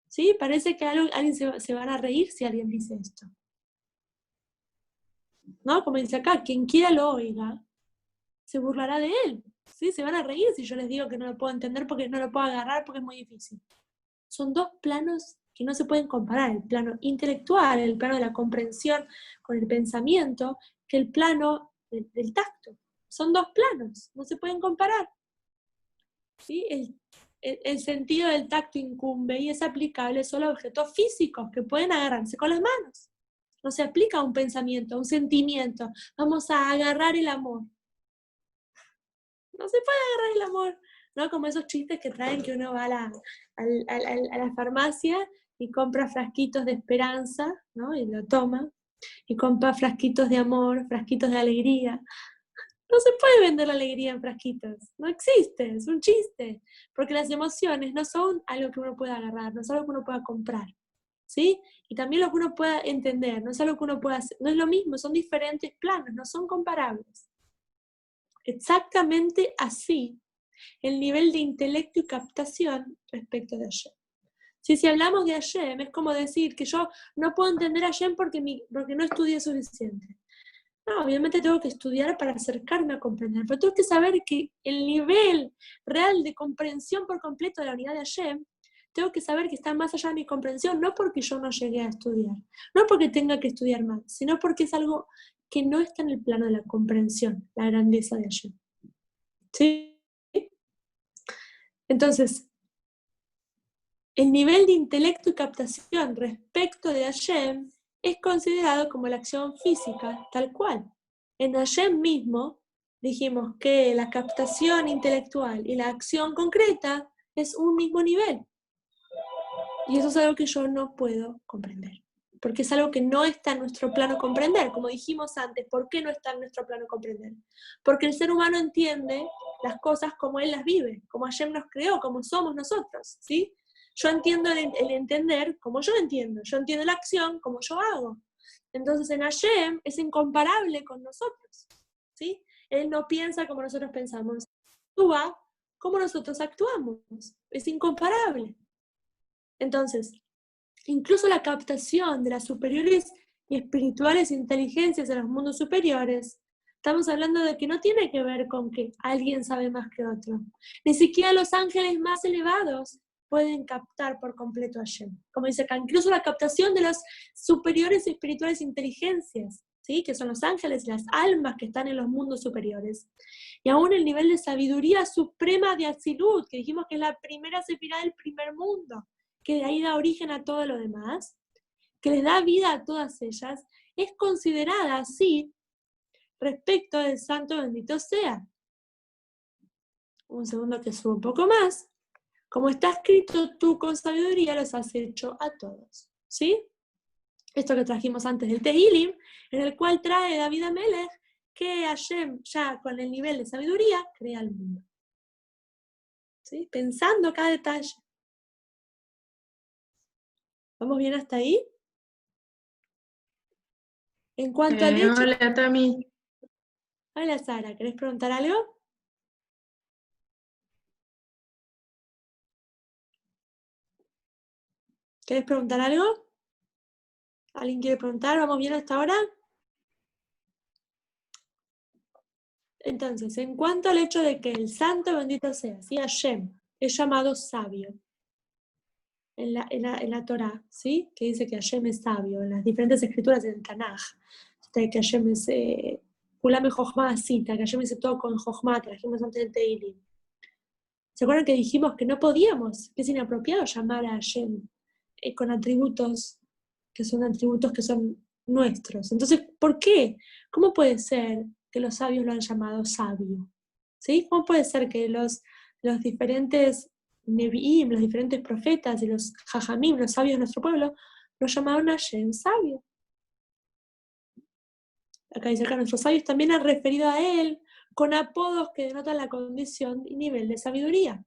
[SPEAKER 1] ¿Sí? Parece que alguien se van a reír si alguien dice esto. ¿No? Como dice acá, quien quiera lo oiga, se burlará de él. ¿Sí? Se van a reír si yo les digo que no lo puedo entender porque no lo puedo agarrar porque es muy difícil. Son dos planos que no se pueden comparar, el plano intelectual, el plano de la comprensión con el pensamiento, que el plano del tacto. Son dos planos, no se pueden comparar. ¿Sí? El sentido del tacto incumbe y es aplicable solo a objetos físicos que pueden agarrarse con las manos. No se aplica a un pensamiento, a un sentimiento. Vamos a agarrar el amor. No se puede agarrar el amor, ¿no? Como esos chistes que traen que uno va a la farmacia y compra frasquitos de esperanza, ¿no? Y lo toma, y compra frasquitos de amor, frasquitos de alegría. No se puede vender la alegría en frasquitos, no existe, es un chiste, porque las emociones no son algo que uno pueda agarrar, no es algo que uno pueda comprar, ¿sí? Y también lo que uno pueda entender, no es algo que uno pueda hacer, no es lo mismo, son diferentes planos, no son comparables. Exactamente así, el nivel de intelecto y captación respecto de Hashem. Si hablamos de Hashem, es como decir que yo no puedo entender a Hashem porque no estudié suficiente. No, obviamente tengo que estudiar para acercarme a comprender, pero tengo que saber que el nivel real de comprensión por completo de la unidad de Hashem, tengo que saber que está más allá de mi comprensión, no porque yo no llegué a estudiar, no porque tenga que estudiar más, sino porque es algo que no está en el plano de la comprensión, la grandeza de Hashem. ¿Sí? Entonces, el nivel de intelecto y captación respecto de Hashem es considerado como la acción física, tal cual. En Hashem mismo dijimos que la captación intelectual y la acción concreta es un mismo nivel. Y eso es algo que yo no puedo comprender, porque es algo que no está en nuestro plano comprender. Como dijimos antes, ¿por qué no está en nuestro plano comprender? Porque el ser humano entiende las cosas como él las vive, como Hashem nos creó, como somos nosotros, ¿sí? Yo entiendo el entender como yo entiendo la acción como yo hago. Entonces en Hashem es incomparable con nosotros, ¿sí? Él no piensa como nosotros pensamos, actúa como nosotros actuamos, es incomparable. Entonces, incluso la captación de las superiores y espirituales inteligencias de los mundos superiores, estamos hablando de que no tiene que ver con que alguien sabe más que otro. Ni siquiera los ángeles más elevados pueden captar por completo a Hashem. Como dice acá, incluso la captación de las superiores y espirituales inteligencias, ¿sí? Que son los ángeles, las almas que están en los mundos superiores. Y aún el nivel de sabiduría suprema de Atzilut, que dijimos que es la primera sefirá del primer mundo, que de ahí da origen a todo lo demás, que les da vida a todas ellas, es considerada así respecto del santo bendito sea. Un segundo que subo un poco más. Como está escrito, tú con sabiduría los has hecho a todos. ¿Sí? Esto que trajimos antes del Tehilim, en el cual trae David Amelech que Hashem, ya con el nivel de sabiduría, crea el mundo. ¿Sí? Pensando cada detalle. ¿Vamos bien hasta ahí? En cuanto al hecho...
[SPEAKER 3] Hola, Tami.
[SPEAKER 1] Hola, Sara, ¿querés preguntar algo? ¿Querés preguntar algo? ¿Alguien quiere preguntar? ¿Vamos bien hasta ahora? Entonces, en cuanto al hecho de que el santo bendito sea, ¿sí? Hashem, es llamado sabio en la Torah, ¿sí? Que dice que Hashem es sabio, en las diferentes escrituras del Tanaj, que Hashem es Kulame Jochma cita, que Hashem dice todo con Jochma, que trajimos antes del Teilim. ¿Se acuerdan que dijimos que no podíamos, que es inapropiado llamar a Hashem con atributos que son nuestros? Entonces, ¿por qué? ¿Cómo puede ser que los sabios lo han llamado sabio? ¿Sí? ¿Cómo puede ser que los diferentes Nevi'im, los diferentes profetas y los Jajamim, los sabios de nuestro pueblo, lo llamaron a Hashem sabio? Acá dice acá, nuestros sabios también han referido a él con apodos que denotan la condición y nivel de sabiduría.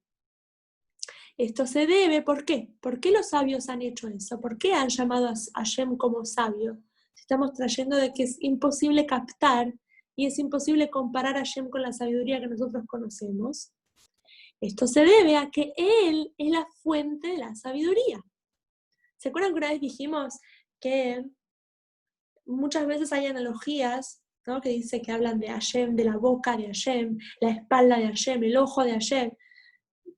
[SPEAKER 1] Esto se debe, ¿por qué? ¿Por qué los sabios han hecho eso? ¿Por qué han llamado a Hashem como sabio? Estamos trayendo de que es imposible captar y es imposible comparar a Hashem con la sabiduría que nosotros conocemos. Esto se debe a que Él es la fuente de la sabiduría. ¿Se acuerdan que una vez dijimos que muchas veces hay analogías, ¿no? Que dice que hablan de Hashem, de la boca de Hashem, la espalda de Hashem, el ojo de Hashem?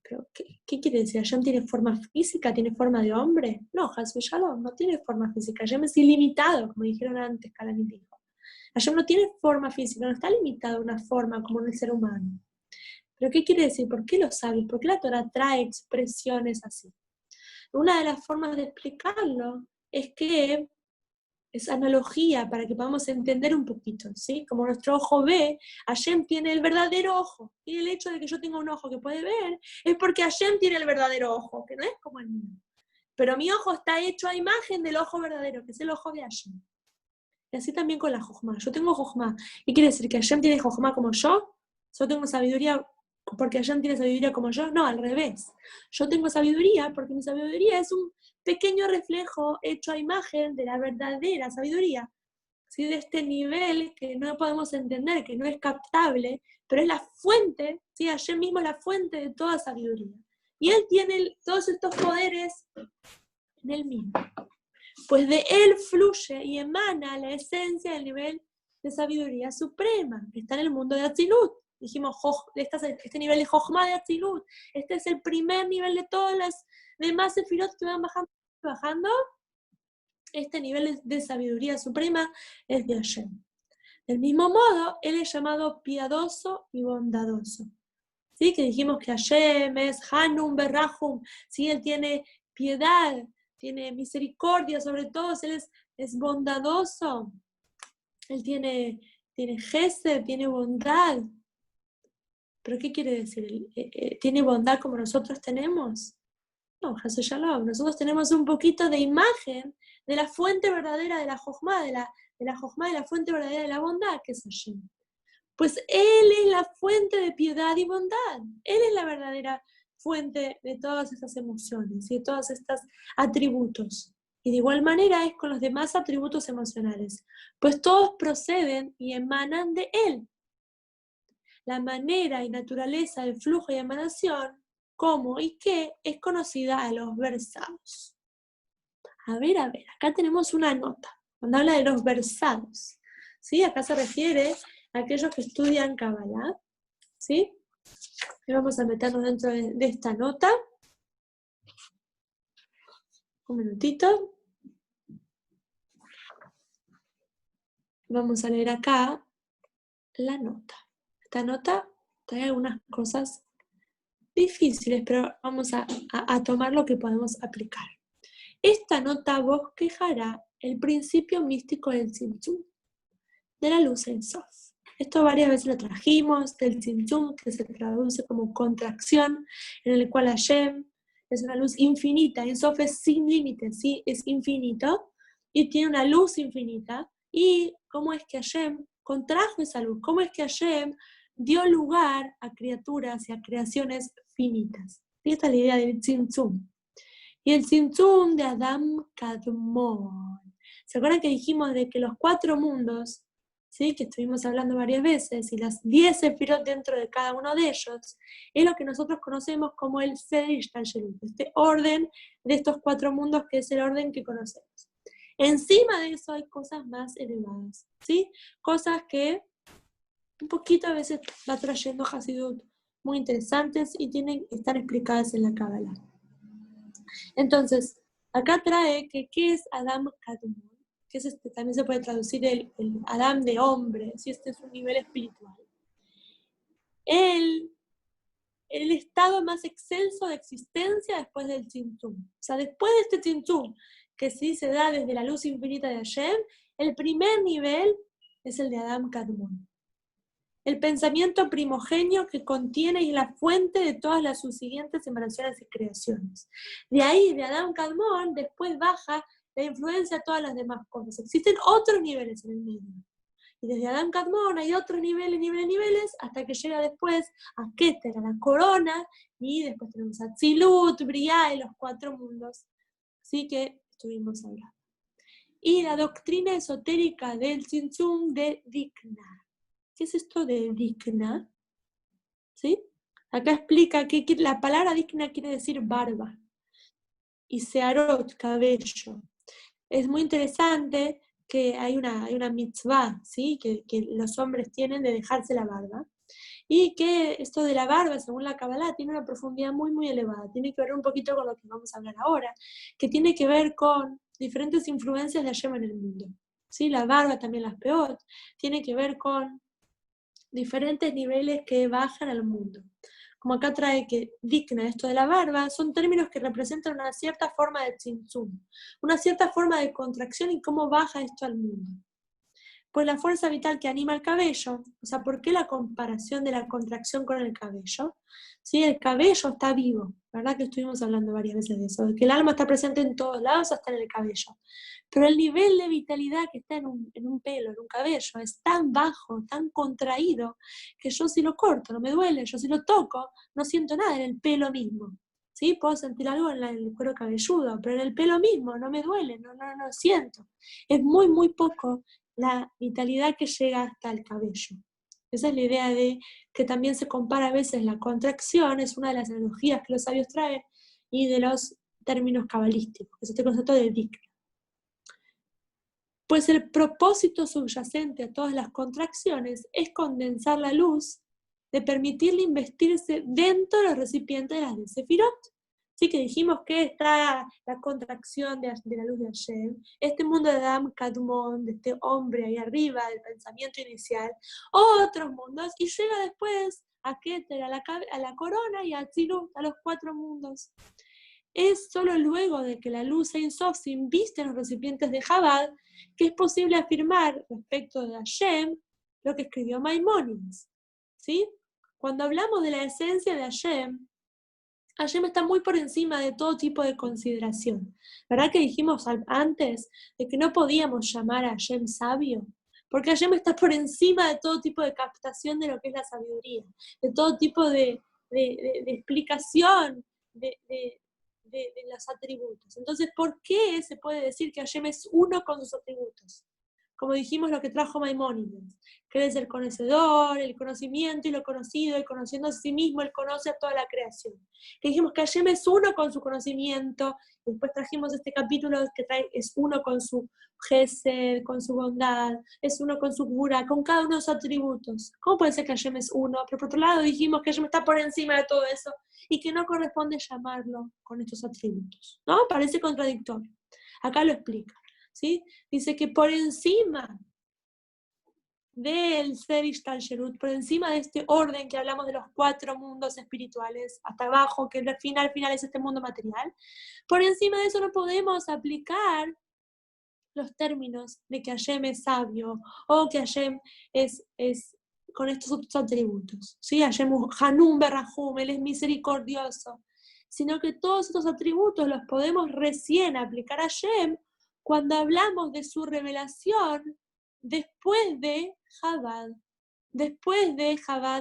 [SPEAKER 1] ¿Pero qué quiere decir? ¿Hashem tiene forma física? ¿Tiene forma de hombre? No, Hashem Shalom no tiene forma física. Hashem es ilimitado, como dijeron antes, Kalamit dijo. Hashem no tiene forma física, no está limitado a una forma como en el ser humano. ¿Pero qué quiere decir? ¿Por qué lo sabes? ¿Por qué la Torah trae expresiones así? Una de las formas de explicarlo es que es analogía para que podamos entender un poquito, ¿sí? Como nuestro ojo ve, Hashem tiene el verdadero ojo. Y el hecho de que yo tenga un ojo que puede ver es porque Hashem tiene el verdadero ojo, que no es como el mío. pero mi ojo está hecho a imagen del ojo verdadero, que es el ojo de Hashem. Y así también con la Jochma. Yo tengo Jochma. ¿Y quiere decir que Hashem tiene Jochma como yo? ¿Yo tengo sabiduría porque Hashem tiene sabiduría como yo? No, al revés. Yo tengo sabiduría porque mi sabiduría es un pequeño reflejo hecho a imagen de la verdadera sabiduría. ¿Sí? De este nivel que no podemos entender, que no es captable, pero es la fuente, ¿sí? Hashem mismo es la fuente de toda sabiduría. Y Él tiene todos estos poderes en Él mismo. Pues de Él fluye y emana la esencia del nivel de sabiduría suprema, que está en el mundo de Atzilut. Dijimos, este nivel de Jochma de Atzilut, este es el primer nivel de todas las demás sefirot que van bajando. Este nivel de sabiduría suprema es de Hashem. Del mismo modo, Él es llamado piadoso y bondadoso. ¿Sí? Que dijimos que Hashem es Hanum Berrahum, ¿sí? Él tiene piedad, tiene misericordia sobre todos, Él es bondadoso, Él tiene gesed, tiene bondad. ¿Pero qué quiere decir? ¿Tiene bondad como nosotros tenemos? No, Jesús Shalom. Nosotros tenemos un poquito de imagen de la fuente verdadera de la Jochma, de la Jochma, de la fuente verdadera de la bondad, que es Hashem. Pues Él es la fuente de piedad y bondad. Él es la verdadera fuente de todas estas emociones y de todos estos atributos. Y de igual manera es con los demás atributos emocionales, pues todos proceden y emanan de Él. La manera y naturaleza del flujo y emanación, cómo y qué, es conocida a los versados. A ver, acá tenemos una nota, cuando habla de los versados. ¿Sí? Acá se refiere a aquellos que estudian Kabbalah. ¿Sí? Y vamos a meternos dentro de esta nota. Un minutito. Vamos a leer acá la nota. Esta nota trae algunas cosas difíciles, pero vamos a tomar lo que podemos aplicar. Esta nota bosquejará el principio místico del Tzimtzum, de la luz en Sof. Esto varias veces lo trajimos, del Tzimtzum, que se traduce como contracción, en el cual Hashem es una luz infinita, en Sof es sin límites, ¿sí? Es infinito, y tiene una luz infinita, y cómo es que Hashem contrajo esa luz, cómo es que Hashem dio lugar a criaturas y a creaciones finitas. Y esta es la idea del Tzimtzum. Y el Tzimtzum de Adam Kadmon. ¿Se acuerdan que dijimos de que los 4 mundos, ¿sí? Que estuvimos hablando varias veces, y las 10 sefirot dentro de cada uno de ellos, es lo que nosotros conocemos como el Seder Ishtalshelut, este orden de estos 4 mundos que es el orden que conocemos. Encima de eso hay cosas más elevadas, ¿sí? Cosas que un poquito a veces va trayendo Hasidut muy interesantes y están explicadas en la Kabbalah. Entonces, acá trae que ¿qué es Adam Kadmon? Que es también se puede traducir el Adam de hombre, si este es un nivel espiritual. El estado más excelso de existencia después del Tzimtzum. O sea, después de este Tzimtzum, que sí se da desde la luz infinita de Hashem, el primer nivel es el de Adam Kadmon. El pensamiento primogenio que contiene y es la fuente de todas las subsiguientes emanaciones y creaciones. De ahí, de Adam Kadmon, después baja la influencia a todas las demás cosas. Existen otros niveles en el medio. Y desde Adam Kadmon hay otros niveles, hasta que llega después a Keter, a la corona, y después tenemos a Tzilut, Briah y los 4 mundos. Así que estuvimos hablando. Y la doctrina esotérica del Tzimtzum de Dikna. ¿Qué es esto de Dikna? ¿Sí? Acá explica que la palabra Dikna quiere decir barba. Y Searot, cabello. Es muy interesante que hay una mitzvah, ¿sí? Que los hombres tienen de dejarse la barba. Y que esto de la barba, según la Kabbalah, tiene una profundidad muy, muy elevada. Tiene que ver un poquito con lo que vamos a hablar ahora, que tiene que ver con diferentes influencias de Hashem en el mundo. ¿Sí? La barba, también las peot, tiene que ver con diferentes niveles que bajan al mundo. Como acá trae que Dikna, esto de la barba, son términos que representan una cierta forma de tzimtzum, una cierta forma de contracción y cómo baja esto al mundo. Pues la fuerza vital que anima el cabello, o sea, ¿por qué la comparación de la contracción con el cabello? ¿Sí? El cabello está vivo, ¿verdad? Que estuvimos hablando varias veces de eso, de que el alma está presente en todos lados, hasta en el cabello. Pero el nivel de vitalidad que está en un pelo, en un cabello, es tan bajo, tan contraído, que yo si lo corto no me duele, yo si lo toco no siento nada en el pelo mismo. ¿Sí? Puedo sentir algo en el cuero cabelludo, pero en el pelo mismo no me duele, no siento. Es muy, muy poco la vitalidad que llega hasta el cabello. Esa es la idea de que también se compara a veces la contracción, es una de las analogías que los sabios traen, y de los términos cabalísticos, que es este concepto de dikna. Pues el propósito subyacente a todas las contracciones es condensar la luz, de permitirle investirse dentro de los recipientes de las de Sefirot. Sí, que dijimos que está la contracción de la luz de Hashem, este mundo de Adam Kadmon, de este hombre ahí arriba, del pensamiento inicial, otros mundos, y llega después a Keter, a la corona, y a Tzilut, a los 4 mundos. Es solo luego de que la luz Ein Sof se inviste en los recipientes de Chabad que es posible afirmar respecto de Hashem lo que escribió Maimónides. ¿Sí? Cuando hablamos de la esencia de Hashem, Hashem está muy por encima de todo tipo de consideración. ¿Verdad que dijimos antes de que no podíamos llamar a Hashem sabio? Porque Hashem está por encima de todo tipo de captación de lo que es la sabiduría, de todo tipo de explicación de los atributos. Entonces, ¿por qué se puede decir que Hashem es uno con sus atributos? Como dijimos, lo que trajo Maimónides, que él es el conocedor, el conocimiento y lo conocido, y conociendo a sí mismo, él conoce a toda la creación. Que dijimos que Hashem es uno con su conocimiento, y después trajimos este capítulo que es uno con su gesed, con su bondad, es uno con su gvura, con cada uno de sus atributos. ¿Cómo puede ser que Hashem es uno? Pero por otro lado dijimos que Hashem está por encima de todo eso, y que no corresponde llamarlo con estos atributos, ¿no? Parece contradictorio. Acá lo explica. ¿Sí? Dice que por encima del Ser Ishtalsherut, por encima de este orden que hablamos de los 4 mundos espirituales, hasta abajo, que al final es este mundo material, por encima de eso no podemos aplicar los términos de que Hashem es sabio, o que Hashem es con estos otros atributos. ¿Sí? Hashem Hanum Berrahum, él es misericordioso, sino que todos estos atributos los podemos recién aplicar a Hashem cuando hablamos de su revelación después de Chabad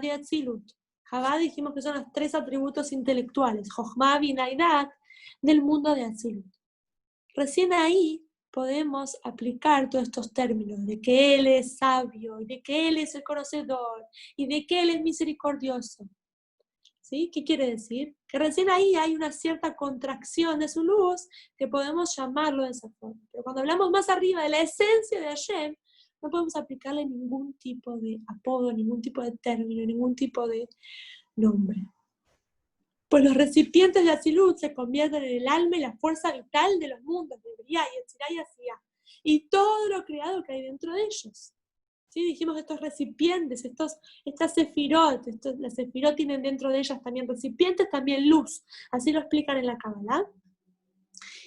[SPEAKER 1] y Atzilut. Chabad dijimos que son los 3 atributos intelectuales, Jochma, Binah y Dat, del mundo de Atzilut. Recién ahí podemos aplicar todos estos términos de que Él es sabio, y de que Él es el conocedor, y de que Él es misericordioso. ¿Sí? ¿Qué quiere decir? Que recién ahí hay una cierta contracción de su luz que podemos llamarlo de esa forma. Pero cuando hablamos más arriba de la esencia de Hashem, no podemos aplicarle ningún tipo de apodo, ningún tipo de término, ningún tipo de nombre. Pues los recipientes de Atzilut se convierten en el alma y la fuerza vital de los mundos, de Briah y Yetzirah y Asiyah, y todo lo creado que hay dentro de ellos. ¿Sí? Dijimos estos recipientes, estas sefirot, las sefirot tienen dentro de ellas también recipientes, también luz, así lo explican en la Kabbalah.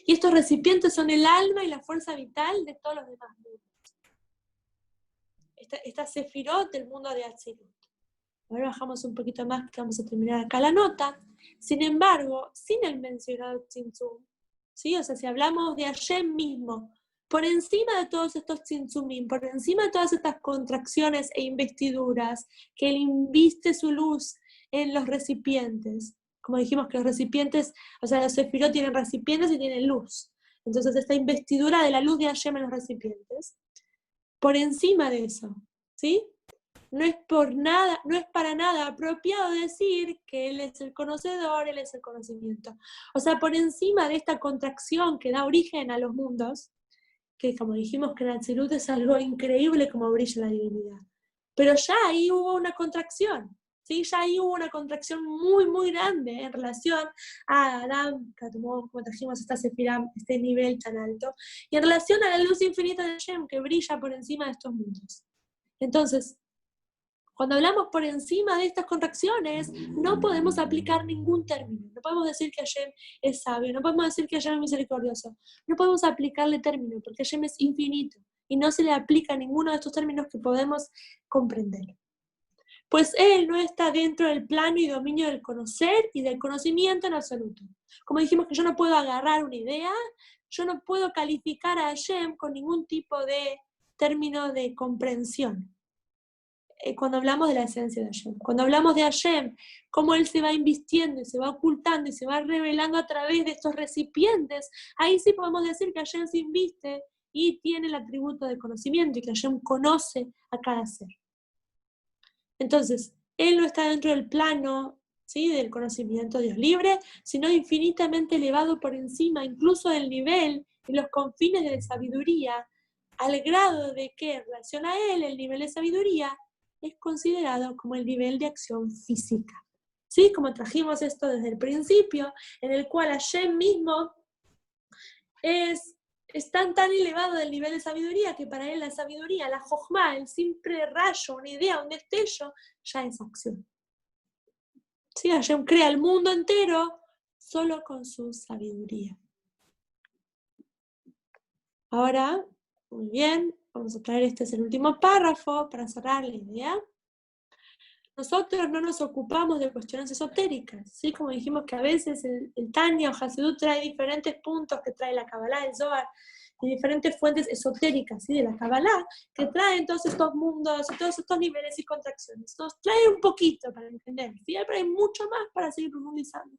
[SPEAKER 1] Y estos recipientes son el alma y la fuerza vital de todos los demás mundos. Esta sefirot del mundo de Atzilut. Ahora bajamos un poquito más, que vamos a terminar acá la nota. Sin embargo, sin el mencionado tzimtzum, ¿sí? O sea, si hablamos de Hashem mismo, por encima de todos estos tzimtzumim, por encima de todas estas contracciones e investiduras, que Él inviste su luz en los recipientes. Como dijimos que los recipientes, o sea, los sefirot tienen recipientes y tienen luz. Entonces, esta investidura de la luz de Hashem en los recipientes, por encima de eso, ¿sí? No es para nada apropiado decir que Él es el conocedor, Él es el conocimiento. O sea, por encima de esta contracción que da origen a los mundos, que como dijimos que en Atzilut es algo increíble como brilla la divinidad. Pero ya ahí hubo una contracción, ¿sí? Ya ahí hubo una contracción muy, muy grande en relación a Adam, como trajimos esta sefirá, este nivel tan alto, y en relación a la luz infinita de Hashem que brilla por encima de estos mundos. Entonces, cuando hablamos por encima de estas contracciones, no podemos aplicar ningún término. No podemos decir que Hashem es sabio, no podemos decir que Hashem es misericordioso. No podemos aplicarle término, porque Hashem es infinito. y no se le aplica ninguno de estos términos que podemos comprender. Pues él no está dentro del plano y dominio del conocer y del conocimiento en absoluto. Como dijimos que yo no puedo agarrar una idea, yo no puedo calificar a Hashem con ningún tipo de término de comprensión. Cuando hablamos de la esencia de Hashem, cuando hablamos de Hashem, cómo él se va invistiendo y se va ocultando y se va revelando a través de estos recipientes, ahí sí podemos decir que Hashem se inviste y tiene el atributo de conocimiento y que Hashem conoce a cada ser. Entonces, él no está dentro del plano, ¿sí?, del conocimiento de Dios libre, sino infinitamente elevado por encima, incluso del nivel y los confines de la sabiduría, al grado de que en relación a él, el nivel de sabiduría es considerado como el nivel de acción física. ¿Sí? Como trajimos esto desde el principio, en el cual Hashem mismo es tan elevado del nivel de sabiduría que para él la sabiduría, la jochma, el simple rayo, una idea, un destello, ya es acción. ¿Sí? Hashem crea el mundo entero solo con su sabiduría. Ahora, muy bien, vamos a traer, este es el último párrafo para cerrar la idea. Nosotros no nos ocupamos de cuestiones esotéricas, ¿sí? Como dijimos que a veces el Tanya o Hasidut trae diferentes puntos que trae la Kabbalah, el Zohar, y diferentes fuentes esotéricas, ¿sí?, de la Kabbalah, que traen todos estos mundos, todos estos niveles y contracciones. Nos trae un poquito para entender, ¿sí? Pero hay mucho más para seguir profundizando.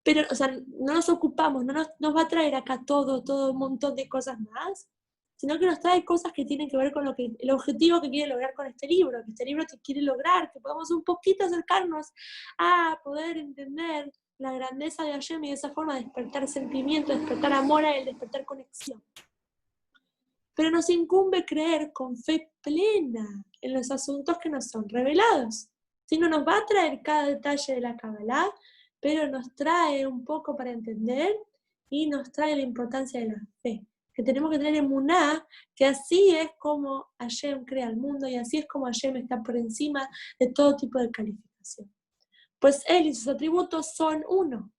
[SPEAKER 1] Pero, o sea, no nos ocupamos, no nos va a traer acá todo un montón de cosas más, sino que nos trae cosas que tienen que ver con el objetivo que quiere lograr con este libro, que este libro te quiere lograr, que podamos un poquito acercarnos a poder entender la grandeza de Hashem y de esa forma despertar sentimiento, despertar amor a él, despertar conexión. Pero nos incumbe creer con fe plena en los asuntos que nos son revelados. Si no nos va a traer cada detalle de la Kabbalah, pero nos trae un poco para entender y nos trae la importancia de la fe. Que tenemos que tener emuná, que así es como Hashem crea el mundo y así es como Hashem está por encima de todo tipo de calificación. Pues él y sus atributos son uno.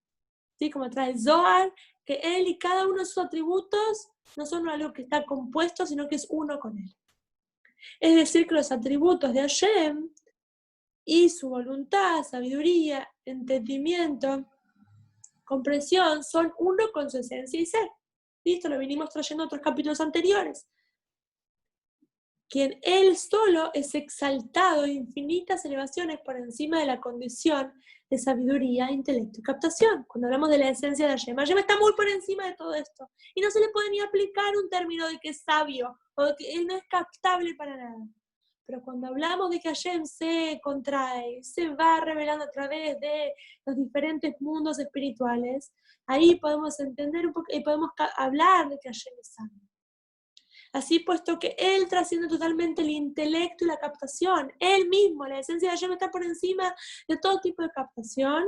[SPEAKER 1] ¿Sí? Como trae el Zohar, que él y cada uno de sus atributos no son algo que está compuesto, sino que es uno con él. Es decir, que los atributos de Hashem y su voluntad, sabiduría, entendimiento, comprensión, son uno con su esencia y ser. Esto lo vinimos trayendo en otros capítulos anteriores. Quien él solo es exaltado en infinitas elevaciones por encima de la condición de sabiduría, intelecto y captación. Cuando hablamos de la esencia de Hashem, Hashem está muy por encima de todo esto. Y no se le puede ni aplicar un término de que es sabio o de que él no es captable para nada. Pero cuando hablamos de que Hashem se contrae, se va revelando a través de los diferentes mundos espirituales, ahí podemos entender un poco y podemos hablar de que Hashem es sabio. Así, puesto que él trasciende totalmente el intelecto y la captación, él mismo, la esencia de Hashem, está por encima de todo tipo de captación,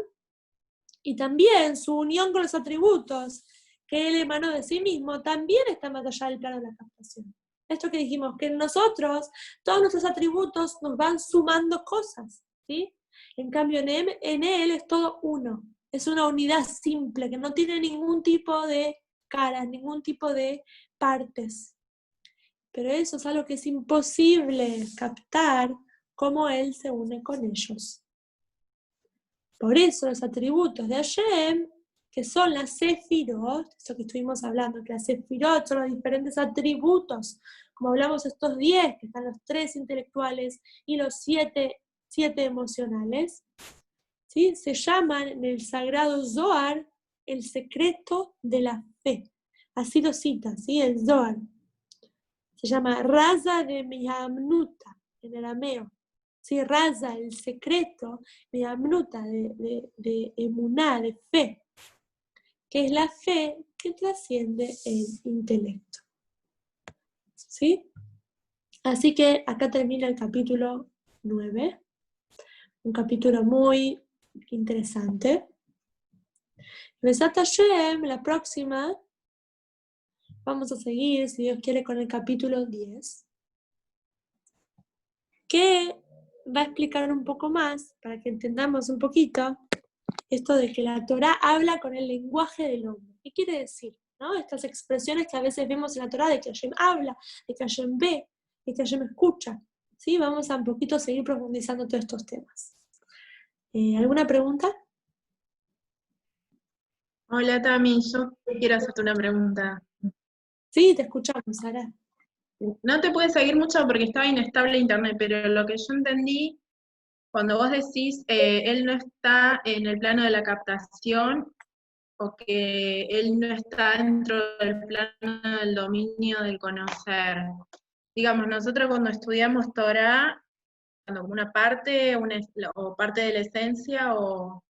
[SPEAKER 1] y también su unión con los atributos que él emanó de sí mismo, también está más allá del plano de la captación. Esto que dijimos, que en nosotros, todos nuestros atributos nos van sumando cosas, ¿sí? En cambio, en él es todo uno, es una unidad simple, que no tiene ningún tipo de caras, ningún tipo de partes. Pero eso es algo que es imposible captar cómo él se une con ellos. Por eso los atributos de Hashem, que son las sefirot, eso que estuvimos hablando, que las sefirot son los diferentes atributos, como hablamos estos 10, que están los 3 intelectuales y los 7 emocionales, ¿sí? Se llaman en el sagrado Zohar el secreto de la fe. Así lo cita, ¿sí? El Zohar. Se llama Raza de Mihamnuta, en arameo. ¿Sí? Raza, el secreto, Mihamnuta, de emuná, de fe, que es la fe que trasciende el intelecto. ¿Sí? Así que acá termina el capítulo 9, un capítulo muy interesante. Besat Hashem, la próxima, vamos a seguir, si Dios quiere, con el capítulo 10, que va a explicar un poco más, para que entendamos un poquito, esto de que la Torá habla con el lenguaje del hombre. ¿Qué quiere decir? ¿no? Estas expresiones que a veces vemos en la Torá, de que Hashem habla, de que Hashem ve, de que Hashem escucha. ¿Sí? Vamos a un poquito seguir profundizando todos estos temas. ¿Alguna pregunta?
[SPEAKER 4] Hola Tami, yo quiero hacerte una pregunta.
[SPEAKER 1] Sí, te escuchamos, Sara.
[SPEAKER 4] No te pude seguir mucho porque estaba inestable internet, pero lo que yo entendí, cuando vos decís él no está en el plano de la captación, o que él no está dentro del plano del dominio del conocer. Digamos, nosotros cuando estudiamos Torah, cuando una parte, o parte de la esencia, o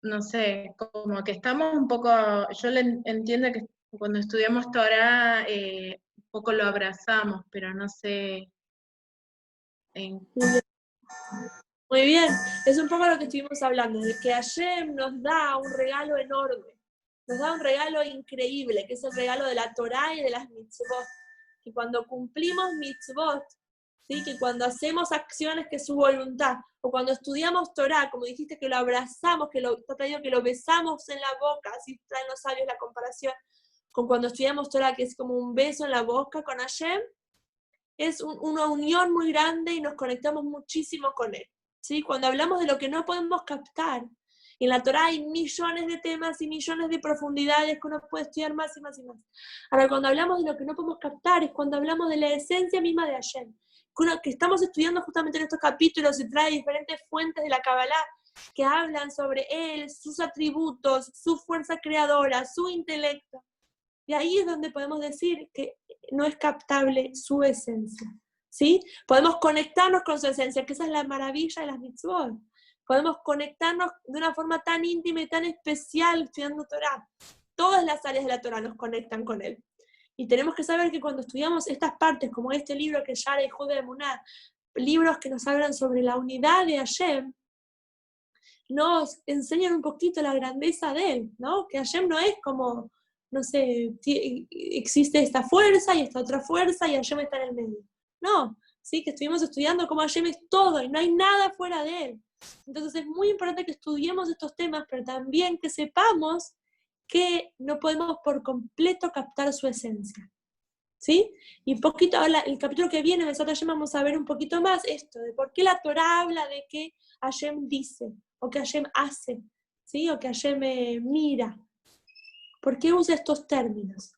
[SPEAKER 4] no sé, como que estamos un poco, yo entiendo que cuando estudiamos Torah, un poco lo abrazamos, pero no sé.
[SPEAKER 1] Muy bien, es un poco lo que estuvimos hablando, de que Hashem nos da un regalo enorme, nos da un regalo increíble, que es el regalo de la Torá y de las mitzvot. Y cuando cumplimos mitzvot, ¿sí? Que cuando hacemos acciones que es su voluntad, o cuando estudiamos Torá, como dijiste, que lo abrazamos, que lo besamos en la boca, así traen los sabios la comparación, con cuando estudiamos Torá, que es como un beso en la boca con Hashem, es una unión muy grande y nos conectamos muchísimo con él. ¿Sí? Cuando hablamos de lo que no podemos captar, en la Torá hay millones de temas y millones de profundidades que uno puede estudiar más y más y más. Ahora, cuando hablamos de lo que no podemos captar, es cuando hablamos de la esencia misma de Hashem, que estamos estudiando justamente en estos capítulos, y trae diferentes fuentes de la Kabbalah que hablan sobre él, sus atributos, su fuerza creadora, su intelecto. Y ahí es donde podemos decir que no es captable su esencia. ¿Sí? Podemos conectarnos con su esencia, que esa es la maravilla de las mitzvot. Podemos conectarnos de una forma tan íntima y tan especial estudiando Torah. Todas las áreas de la Torah nos conectan con él. Y tenemos que saber que cuando estudiamos estas partes, como este libro que es Shara y Jude de Emuná, libros que nos hablan sobre la unidad de Hashem, nos enseñan un poquito la grandeza de él, ¿no? Que Hashem no es como, no sé, existe esta fuerza y esta otra fuerza y Hashem está en el medio. No, sí, que estuvimos estudiando cómo Hashem es todo y no hay nada fuera de él. Entonces es muy importante que estudiemos estos temas, pero también que sepamos que no podemos por completo captar su esencia. ¿Sí? Y poquito, el capítulo que viene, vamos a ver un poquito más esto, de por qué la Torah habla de que Hashem dice, o que Hashem hace, ¿sí? O que Hashem mira. ¿Por qué usa estos términos?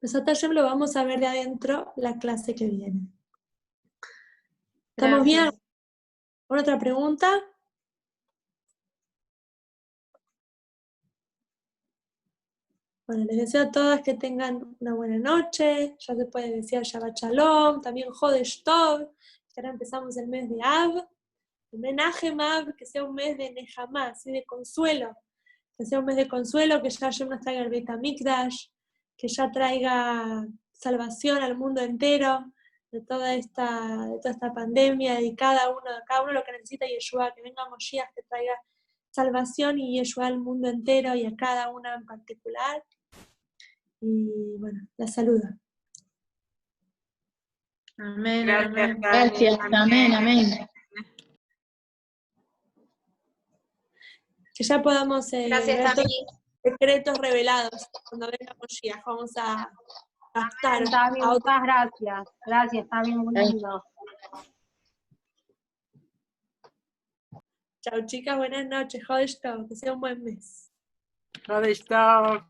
[SPEAKER 1] Hashem lo vamos a ver de adentro la clase que viene. ¿Estamos bien? ¿Alguna otra pregunta? Bueno, les deseo a todas que tengan una buena noche. Ya se puede decir Shabbat Shalom, también Jodesh Tov. Ahora empezamos el mes de Av. El Menajem Av, que sea un mes de Nejamá, ¿sí? De consuelo. Que sea un mes de consuelo, que ya Hashem nos traiga el Beit HaMikdash, que ya traiga salvación al mundo entero de toda esta pandemia, y cada uno lo que necesita Yeshua, que venga Moshiach, que traiga salvación y Yeshua al mundo entero y a cada una en particular. Y bueno, la saludo.
[SPEAKER 4] Amén,
[SPEAKER 3] Gracias,
[SPEAKER 4] amén.
[SPEAKER 3] Gracias, amén, amén.
[SPEAKER 1] Que ya podamos
[SPEAKER 5] Gracias,
[SPEAKER 1] ver todos
[SPEAKER 5] Tami.
[SPEAKER 1] los secretos revelados cuando venga Moshiach. Vamos a captar
[SPEAKER 6] Tami,
[SPEAKER 1] a otros.
[SPEAKER 6] muchas gracias. Gracias, Tami, muy lindo.
[SPEAKER 1] Chao, chicas, buenas noches. Jodesh Tov, que sea un buen mes.
[SPEAKER 7] Jodesh Tov.